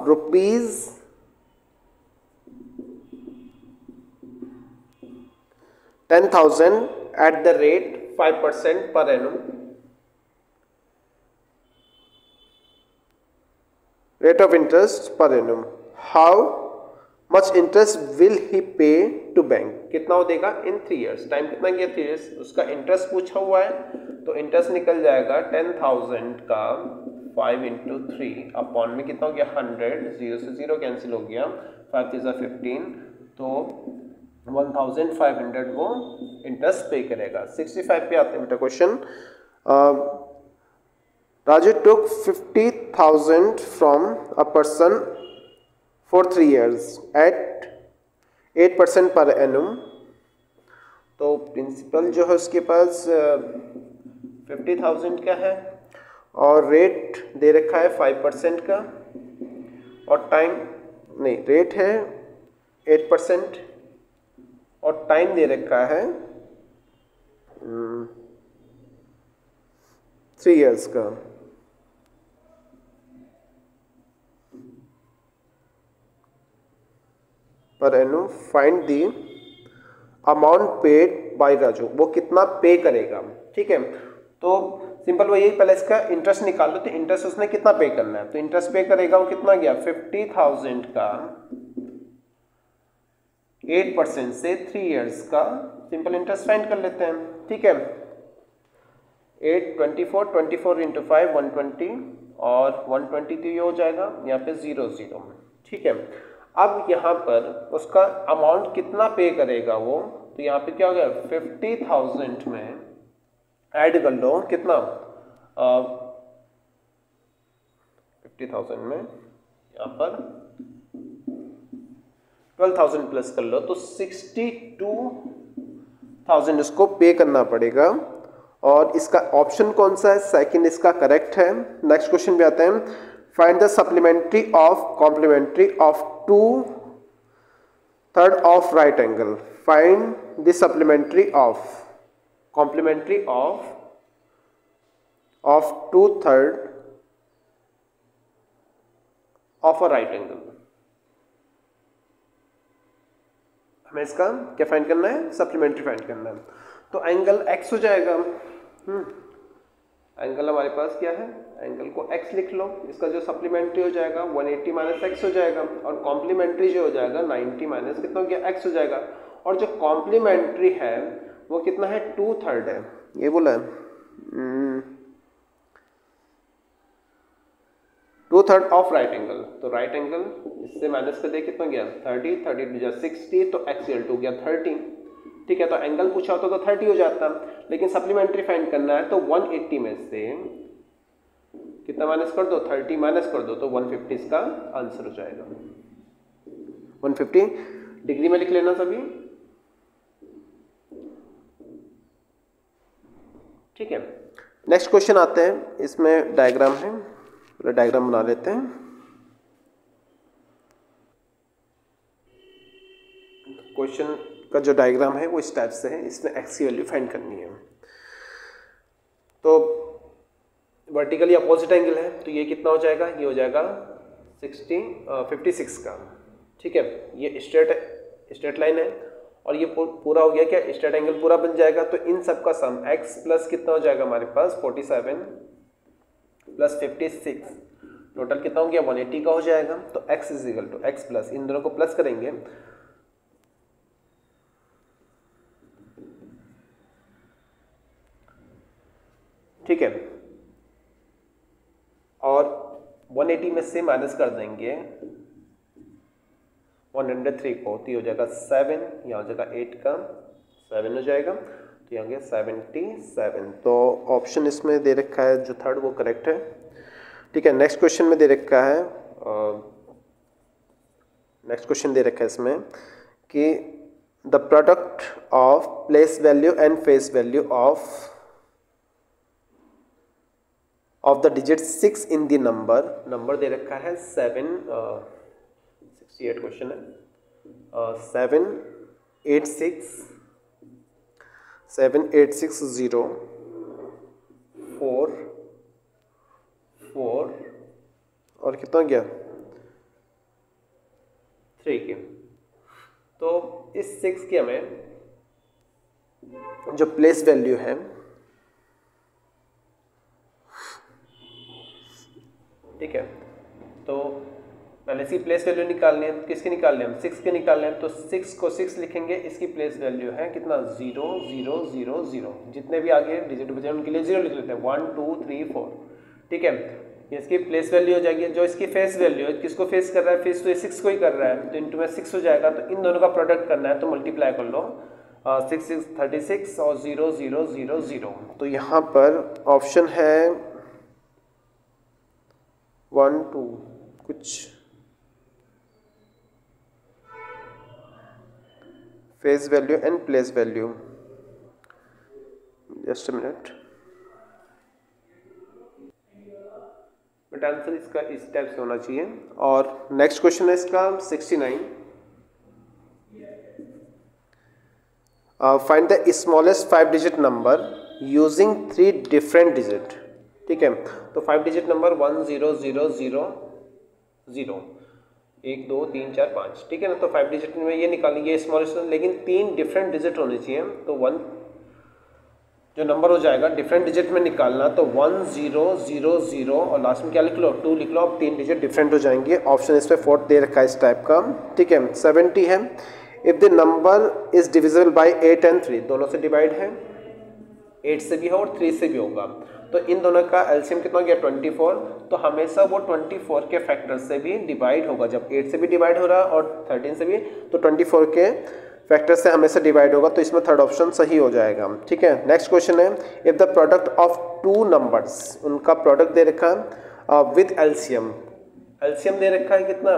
Speaker 1: ₹10,000 at the rate 5% per annum. Rate of interest per annum. How much interest will he pay to bank? कितना वो देगा इन 3 years. टाइम कितना गया 3 years. उसका इंटरेस्ट पूछा हुआ है तो इंटरेस्ट निकल जाएगा 10,000 का 5 इंटू 3 अपॉन में कितना हो गया 100. 0 से 0 कैंसिल हो गया. 5 3 15 तो 1,500 वो इंटरेस्ट पे करेगा. 65 पे आते हैं बेटा question. Raju took 50,000 from a person for 3 years at 8% per annum. तो प्रिंसिपल जो है उसके पास 50,000 का है और रेट दे रखा है 5% का और टाइम नहीं, रेट है 8% और टाइम दे रखा है 3 years का. Per annum find the amount paid by Raju. वो कितना पे करेगा. ठीक है, तो सिंपल वही, पहले इसका इंटरेस्ट निकाल लो. तो इंटरेस्ट उसने कितना पे करना है, तो इंटरेस्ट पे करेगा वो कितना गया 50,000 का 8% से 3 years का सिंपल इंटरेस्ट फाइंड कर लेते हैं. ठीक है, 24 इंटू 5 120 और 120 तो ये हो जाएगा यहाँ पे 0 0. ठीक है, अब यहाँ पर उसका अमाउंट कितना पे करेगा वो, तो यहाँ पे क्या हो गया 50,000 में ऐड कर लो कितना 50,000 में यहाँ पर 12,000 प्लस कर लो तो 62,000 इसको पे करना पड़ेगा. और इसका ऑप्शन कौन सा है, सेकंड इसका करेक्ट है. नेक्स्ट क्वेश्चन पे आते हैं. Find the supplementary of complementary of 2/3 of right angle. Find the supplementary of complementary of 2/3 of a right angle. हमें इसका क्या फाइंड करना है, सप्लीमेंट्री फाइंड करना है. तो एंगल x हो जाएगा. एंगल हमारे पास क्या है, एंगल को x लिख लो. इसका जो सप्लीमेंट्री हो जाएगा 180 माइनस x हो जाएगा और कॉम्प्लीमेंट्री जो हो जाएगा 90 माइनस कितना हो गया x हो जाएगा. और जो कॉम्प्लीमेंट्री है वो कितना है 2/3 है, ये बोला है 2/3 ऑफ राइट एंगल. तो राइट एंगल इससे माइनस कर दे कितना गया 30 30 60 तो x इक्वल टू गया 30. ठीक है, तो एंगल पूछा होता तो 30 हो जाता, लेकिन सप्लीमेंट्री फाइंड करना है तो 180 में से कितना माइनस कर दो 30 माइनस कर दो तो 150 इसका आंसर हो जाएगा. 150 डिग्री में लिख लेना सभी. ठीक है, नेक्स्ट क्वेश्चन आते हैं. इसमें डायग्राम है, डायग्राम बना लेते हैं. क्वेश्चन का जो डायग्राम है वो इस टाइप से है. इसमें x की वैल्यू फाइंड करनी है. तो वर्टिकली अपोजिट एंगल है तो ये कितना हो जाएगा, ये हो जाएगा 56 का. ठीक है, ये स्ट्रेट लाइन है और ये पूरा हो गया क्या, स्ट्रेट एंगल पूरा बन जाएगा. तो इन सब का सम x प्लस कितना हो जाएगा हमारे पास 47 प्लस 56 टोटल कितना हो गया 180 का हो जाएगा. तो x is equal to x plus इन दोनों को प्लस करेंगे ठीक है, और 180 में से माइनस कर देंगे 103 को तो ये हो जाएगा 7, यहाँ हो जाएगा 8 का 7 हो जाएगा तो यहाँ गया 77. तो ऑप्शन इसमें दे रखा है जो थर्ड वो करेक्ट है. ठीक है, नेक्स्ट क्वेश्चन में दे रखा है, नेक्स्ट क्वेश्चन दे रखा है इसमें कि the product of place value and face value of the digit 6 in the number दे रखा है 68 क्वेश्चन है 786 0 4 और कितना गया 3 के. तो इस 6 के हमें जो प्लेस वैल्यू है, ठीक है, तो पहले इसकी प्लेस वैल्यू निकालनी है। किसकी निकालनी है? हम 6 के निकालने हैं, तो 6 को 6 लिखेंगे। इसकी प्लेस वैल्यू है कितना? 0 0 0 0। जितने भी आगे डिजिट बचे उनके लिए 0 लिख लेते हैं, 1 2 3 4, ठीक है। ये इसकी प्लेस वैल्यू हो जाएगी। जो इसकी फेस वैल्यू है, किसको फेस कर रहा है? फेस तो ये 6 को ही कर रहा है, तो इंटू में 6 हो जाएगा। तो इन दोनों का प्रोडक्ट करना है, तो मल्टीप्लाई कर लो, 6 6 36 और 0 0 0 0। तो यहाँ पर ऑप्शन है 1 2 कुछ face value and place value. Just a minute. But answer इसका इस टाइप से होना चाहिए। और नेक्स्ट क्वेश्चन है इसका 69। Find the smallest 5 digit number using 3 different digit, ठीक है। तो 5 डिजिट नंबर 1 0 0 0 0, 1 2 3 4 5, ठीक है ना। तो 5 डिजिट में ये निकालेंगे स्मॉलेस्ट, लेकिन 3 डिफरेंट डिजिट होने चाहिए। तो 1 जो नंबर हो जाएगा डिफरेंट डिजिट में निकालना, तो 1 0 0 0 और लास्ट में क्या लिख लो? 2 लिख लो। अब 3 डिजिट डिफरेंट हो जाएंगे। ऑप्शन इस पे 4 दे रखा है इस टाइप का, ठीक है। 70 है। If the number is divisible by 8 and 3, दोनों से डिवाइड है, 8 से भी हो और 3 से भी होगा, तो इन दोनों का एलसीएम कितना हो गया? 24। तो हमेशा वो 24 के फैक्टर से भी डिवाइड होगा। जब 8 से भी डिवाइड हो रहा है और 13 से भी, तो 24 के फैक्टर से हमेशा डिवाइड होगा। तो इसमें थर्ड ऑप्शन सही हो जाएगा, ठीक है। नेक्स्ट क्वेश्चन है, if the product of 2 numbers, उनका प्रोडक्ट दे रखा है विद एलसीएम, एलसीएम दे रखा है कितना?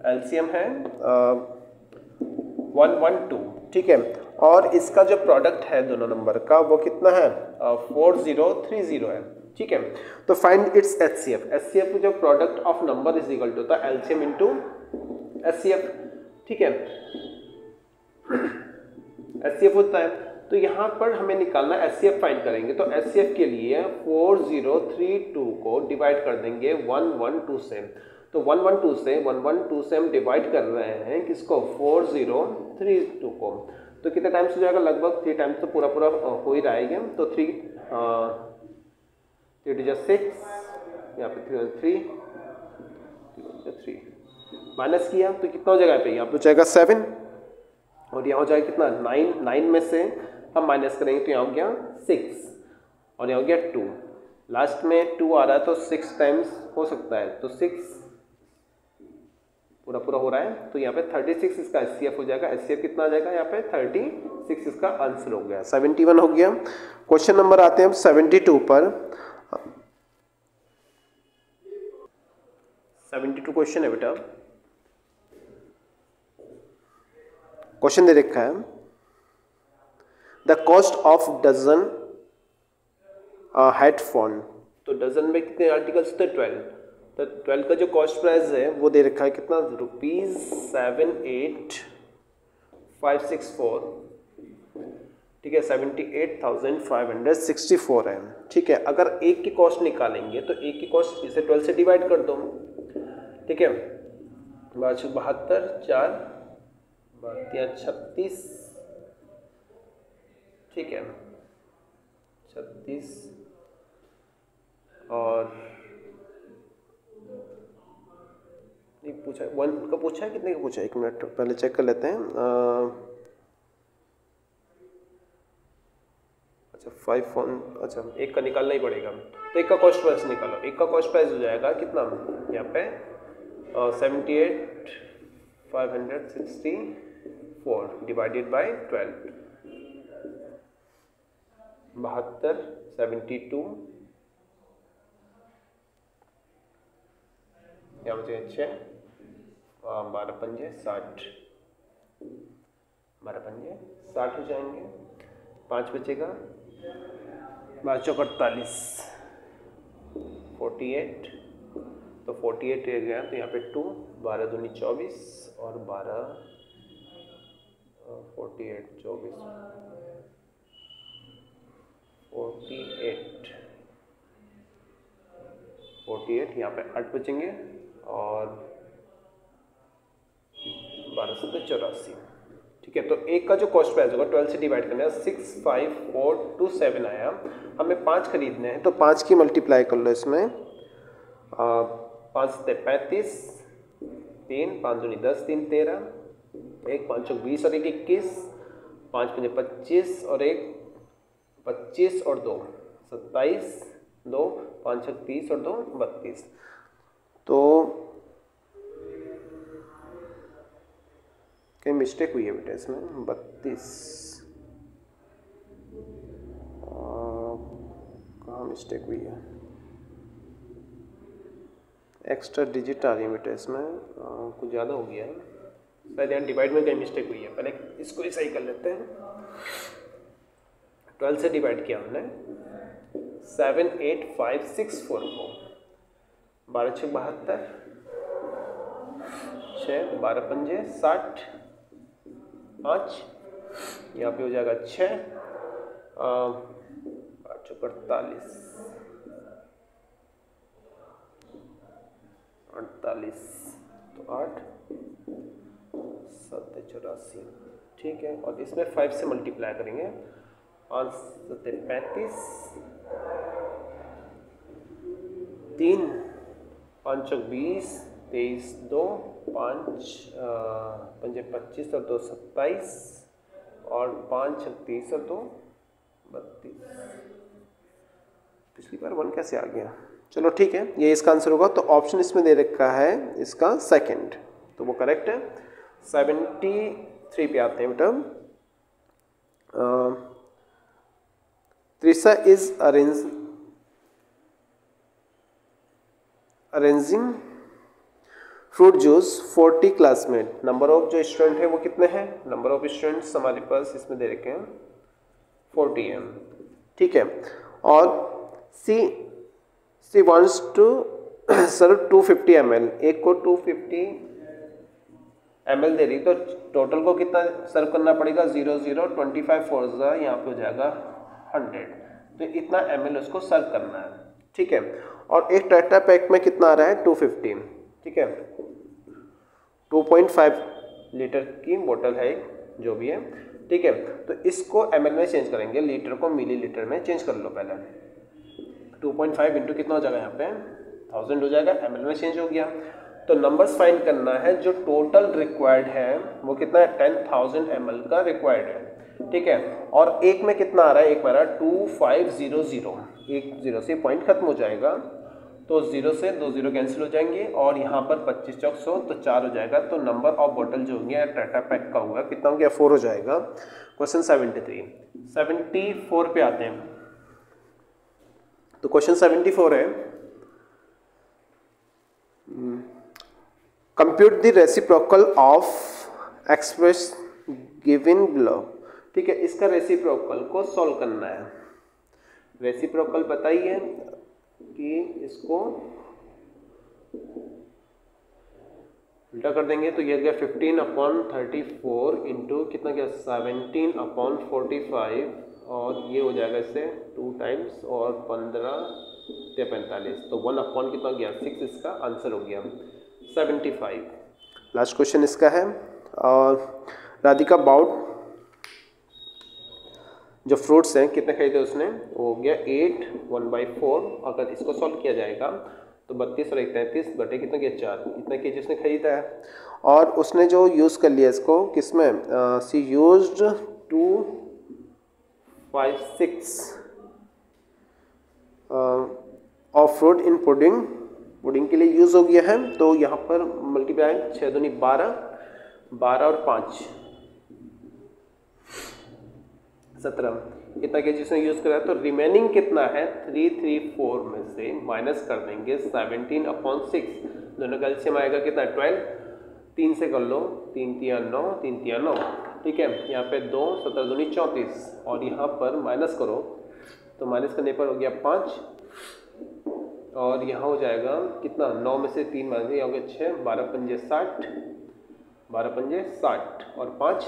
Speaker 1: एलसीएम है 112, ठीक है। और इसका जो प्रोडक्ट है दोनों नंबर का वो कितना है? 4030 है, ठीक है। तो फाइंड इट्स एचसीएफ। एचसीएफ जो product of number is equal to होता है एलसीएम इनटू एचसीएफ, ठीक है। एचसीएफ होता है, तो यहाँ पर हमें निकालना एचसीएफ फाइंड करेंगे। तो एचसीएफ के लिए 4032 को डिवाइड कर देंगे 112 से। तो 112 से हम डिवाइड कर रहे हैं किसको? 4032 को। तो कितने टाइम्स हो जाएगा? लगभग 3 टाइम्स तो पूरा हो ही रहा है। तो 3 6, यहाँ पे 3 माइनस किया तो कितना हो जाएगा? पे यहाँ पे हो जाएगा 7 और यहाँ हो जाएगा कितना? 9 में से हम माइनस करेंगे तो यहाँ हो गया 6 और यहाँ हो गया 2। लास्ट में 2 आ रहा है तो 6 टाइम्स हो सकता है, तो 6 पूरा हो रहा है। तो यहाँ पे 36 इसका एचसीएफ हो जाएगा। एचसीएफ कितना आ जाएगा? यहाँ पे 36 इसका आंसर हो गया। 71 हो गया। क्वेश्चन नंबर आते हैं हम 72 पर। 72 क्वेश्चन है बेटा। क्वेश्चन दे रखा है, the cost of dozen headphone. तो डजन में कितने आर्टिकल्स थे? 12। तो 12 का जो कॉस्ट प्राइस है वो दे रखा है कितना? ₹78564, ठीक है। 78,564 है, ठीक है। अगर एक की कॉस्ट निकालेंगे तो एक की कॉस्ट इसे 12 से डिवाइड कर दो, ठीक है। 72 4 36, ठीक है, 36 और पूछा 1 का पूछा है, कितने का पूछा है? 1 मिनट पहले चेक कर लेते हैं। अच्छा 5 फोन, अच्छा एक का निकालना ही पड़ेगा। तो एक का कॉस्ट प्राइस निकालो। एक का कॉस्ट प्राइस हो जाएगा कितना? यहाँ पे 78,564 डिवाइडेड बाय 12, 72 72 यहाँ बचे 6 12 पंजे 60, 12 पंजे 60 हो जाएंगे। 5 बचेगा, 5 चौक 48, 48, तो 48 रह गया। तो यहाँ पे 2, 12 दूनी 24 और 12 48 24 48 यहाँ पे 8 बचेंगे और 12 से 84, ठीक है। तो एक का जो कॉस्ट प्राइस होगा 12 से डिवाइड करना है, 65427 आया। हमें 5 खरीदने हैं तो 5 की मल्टीप्लाई कर लो इसमें, 5 से 35, 3 5 दूनी 10, 3 13, 1 5 चौक 20 और 1 21, 5 5 25 और 1 25 और 2 27, 2 5 6 30 और 2 32। तो कहीं मिस्टेक हुई है बेटा इसमें, 32 कहाँ मिस्टेक हुई है, एक्स्ट्रा डिजिट आ रही है बेटा इसमें, कुछ ज़्यादा हो गया है शायद, यहाँ डिवाइड में कहीं मिस्टेक हुई है। पहले इसको ही सही कर लेते हैं। 12 से डिवाइड किया हमने, 78564 को, 12 6 72, 6 12 पंजे 60, 5 यहाँ पे हो जाएगा 6, 8 48, 48 तो 8 7 84, ठीक है। और इसमें 5 से मल्टीप्लाई करेंगे, 5 7 35, 3 5 चौक 20, 23 2 5 5 25 और 2 27 और 5 36 और 2 32। पिछली बार 1 कैसे आ गया, चलो ठीक है, ये इसका आंसर होगा। तो ऑप्शन इसमें दे रखा है इसका सेकंड, तो वो करेक्ट है। 73 पे आते हैं बेटा। Trisha is arranging fruit juice 40 classmate. Number of जो स्टूडेंट है वो कितने हैं, नंबर ऑफ स्टूडेंट्स हमारे पास इसमें दे रखे हैं 40 है, ठीक है। और she wants to serve 250 ml, एक को 250 ml दे रही, तो टोटल को कितना सर्व करना पड़ेगा, 0 0 25 4 यहाँ पे हो जाएगा 100, तो इतना ml उसको सर्व करना है, ठीक है। और एक टेट्रा पैक में कितना आ रहा है 250, ठीक है, 2.5 लीटर की बोतल है जो भी है, ठीक है। तो इसको ml में चेंज करेंगे, लीटर को मिलीलीटर में चेंज कर लो पहले। 2.5 इंटू कितना हो जाएगा, यहाँ पे 1000 हो जाएगा, ml में चेंज हो गया। तो नंबर्स फाइंड करना है, जो टोटल रिक्वायर्ड है वो कितना है, 10,000 ml का रिक्वायर्ड है, ठीक है। और एक में कितना आ रहा है, एक में आ रहा है 2500, एक 0 से पॉइंट खत्म हो जाएगा, तो 0 से 2 0 कैंसिल हो जाएंगे, और यहाँ पर 25 चौक 100 तो 4 हो जाएगा। तो नंबर ऑफ बोतल जो होंगे टेट्रा पैक का हुआ कितना हो गया, 4 हो जाएगा। क्वेश्चन 74 पे आते हैं। तो क्वेश्चन 74 है, compute the reciprocal of express given below, ठीक है। इसका रेसिप्रोकल को सॉल्व करना है। रेसिप्रोकल बताइए कि इसको उल्टा कर देंगे तो ये गया 15/34 इंटू कितना गया 17/45, और ये हो जाएगा इससे 2 टाइम्स और 15 से 45, तो 1 कितना गया 6, इसका आंसर हो गया 75। लास्ट क्वेश्चन इसका है, और राधिका बाउट जो फ्रूट्स हैं कितने खरीदे उसने, वो हो गया 8 1/4। अगर इसको सॉल्व किया जाएगा तो 32 और 1 33 बटे कितना गया 4, इतना केजी उसने खरीदा है। और उसने जो यूज़ कर लिया इसको किसमें, C used 256 of fruit in pudding, pudding के लिए यूज़ हो गया है। तो यहाँ पर मल्टीप्लाई 6 दूनी 12, 12 और 5 17, इतना केजी उसने यूज़ करा। तो रिमेनिंग कितना है 334 में से माइनस कर देंगे 17/6, दोनों का एलसीएम आएगा कितना 12, 3 से कर लो, 3 3 9, 3 3 9, ठीक है। यहाँ पे 2 17 दूनी 34, और यहाँ पर माइनस करो तो माइनस करने पर हो गया 5, और यहाँ हो जाएगा कितना 9 में से 3 माइनस, यहाँ हो गया 6, 12 पंजे 60, 12 पंजे 60 और 5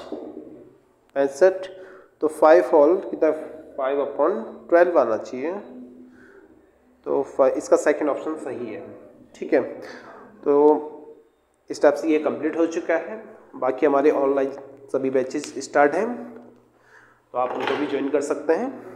Speaker 1: 65, तो 5 होल कितना 5/12 आना चाहिए। तो इसका सेकंड ऑप्शन सही है, ठीक है। तो इस टाइप से ये कंप्लीट हो चुका है। बाकी हमारे ऑनलाइन सभी बैचेस स्टार्ट हैं, तो आप उनको भी ज्वाइन कर सकते हैं।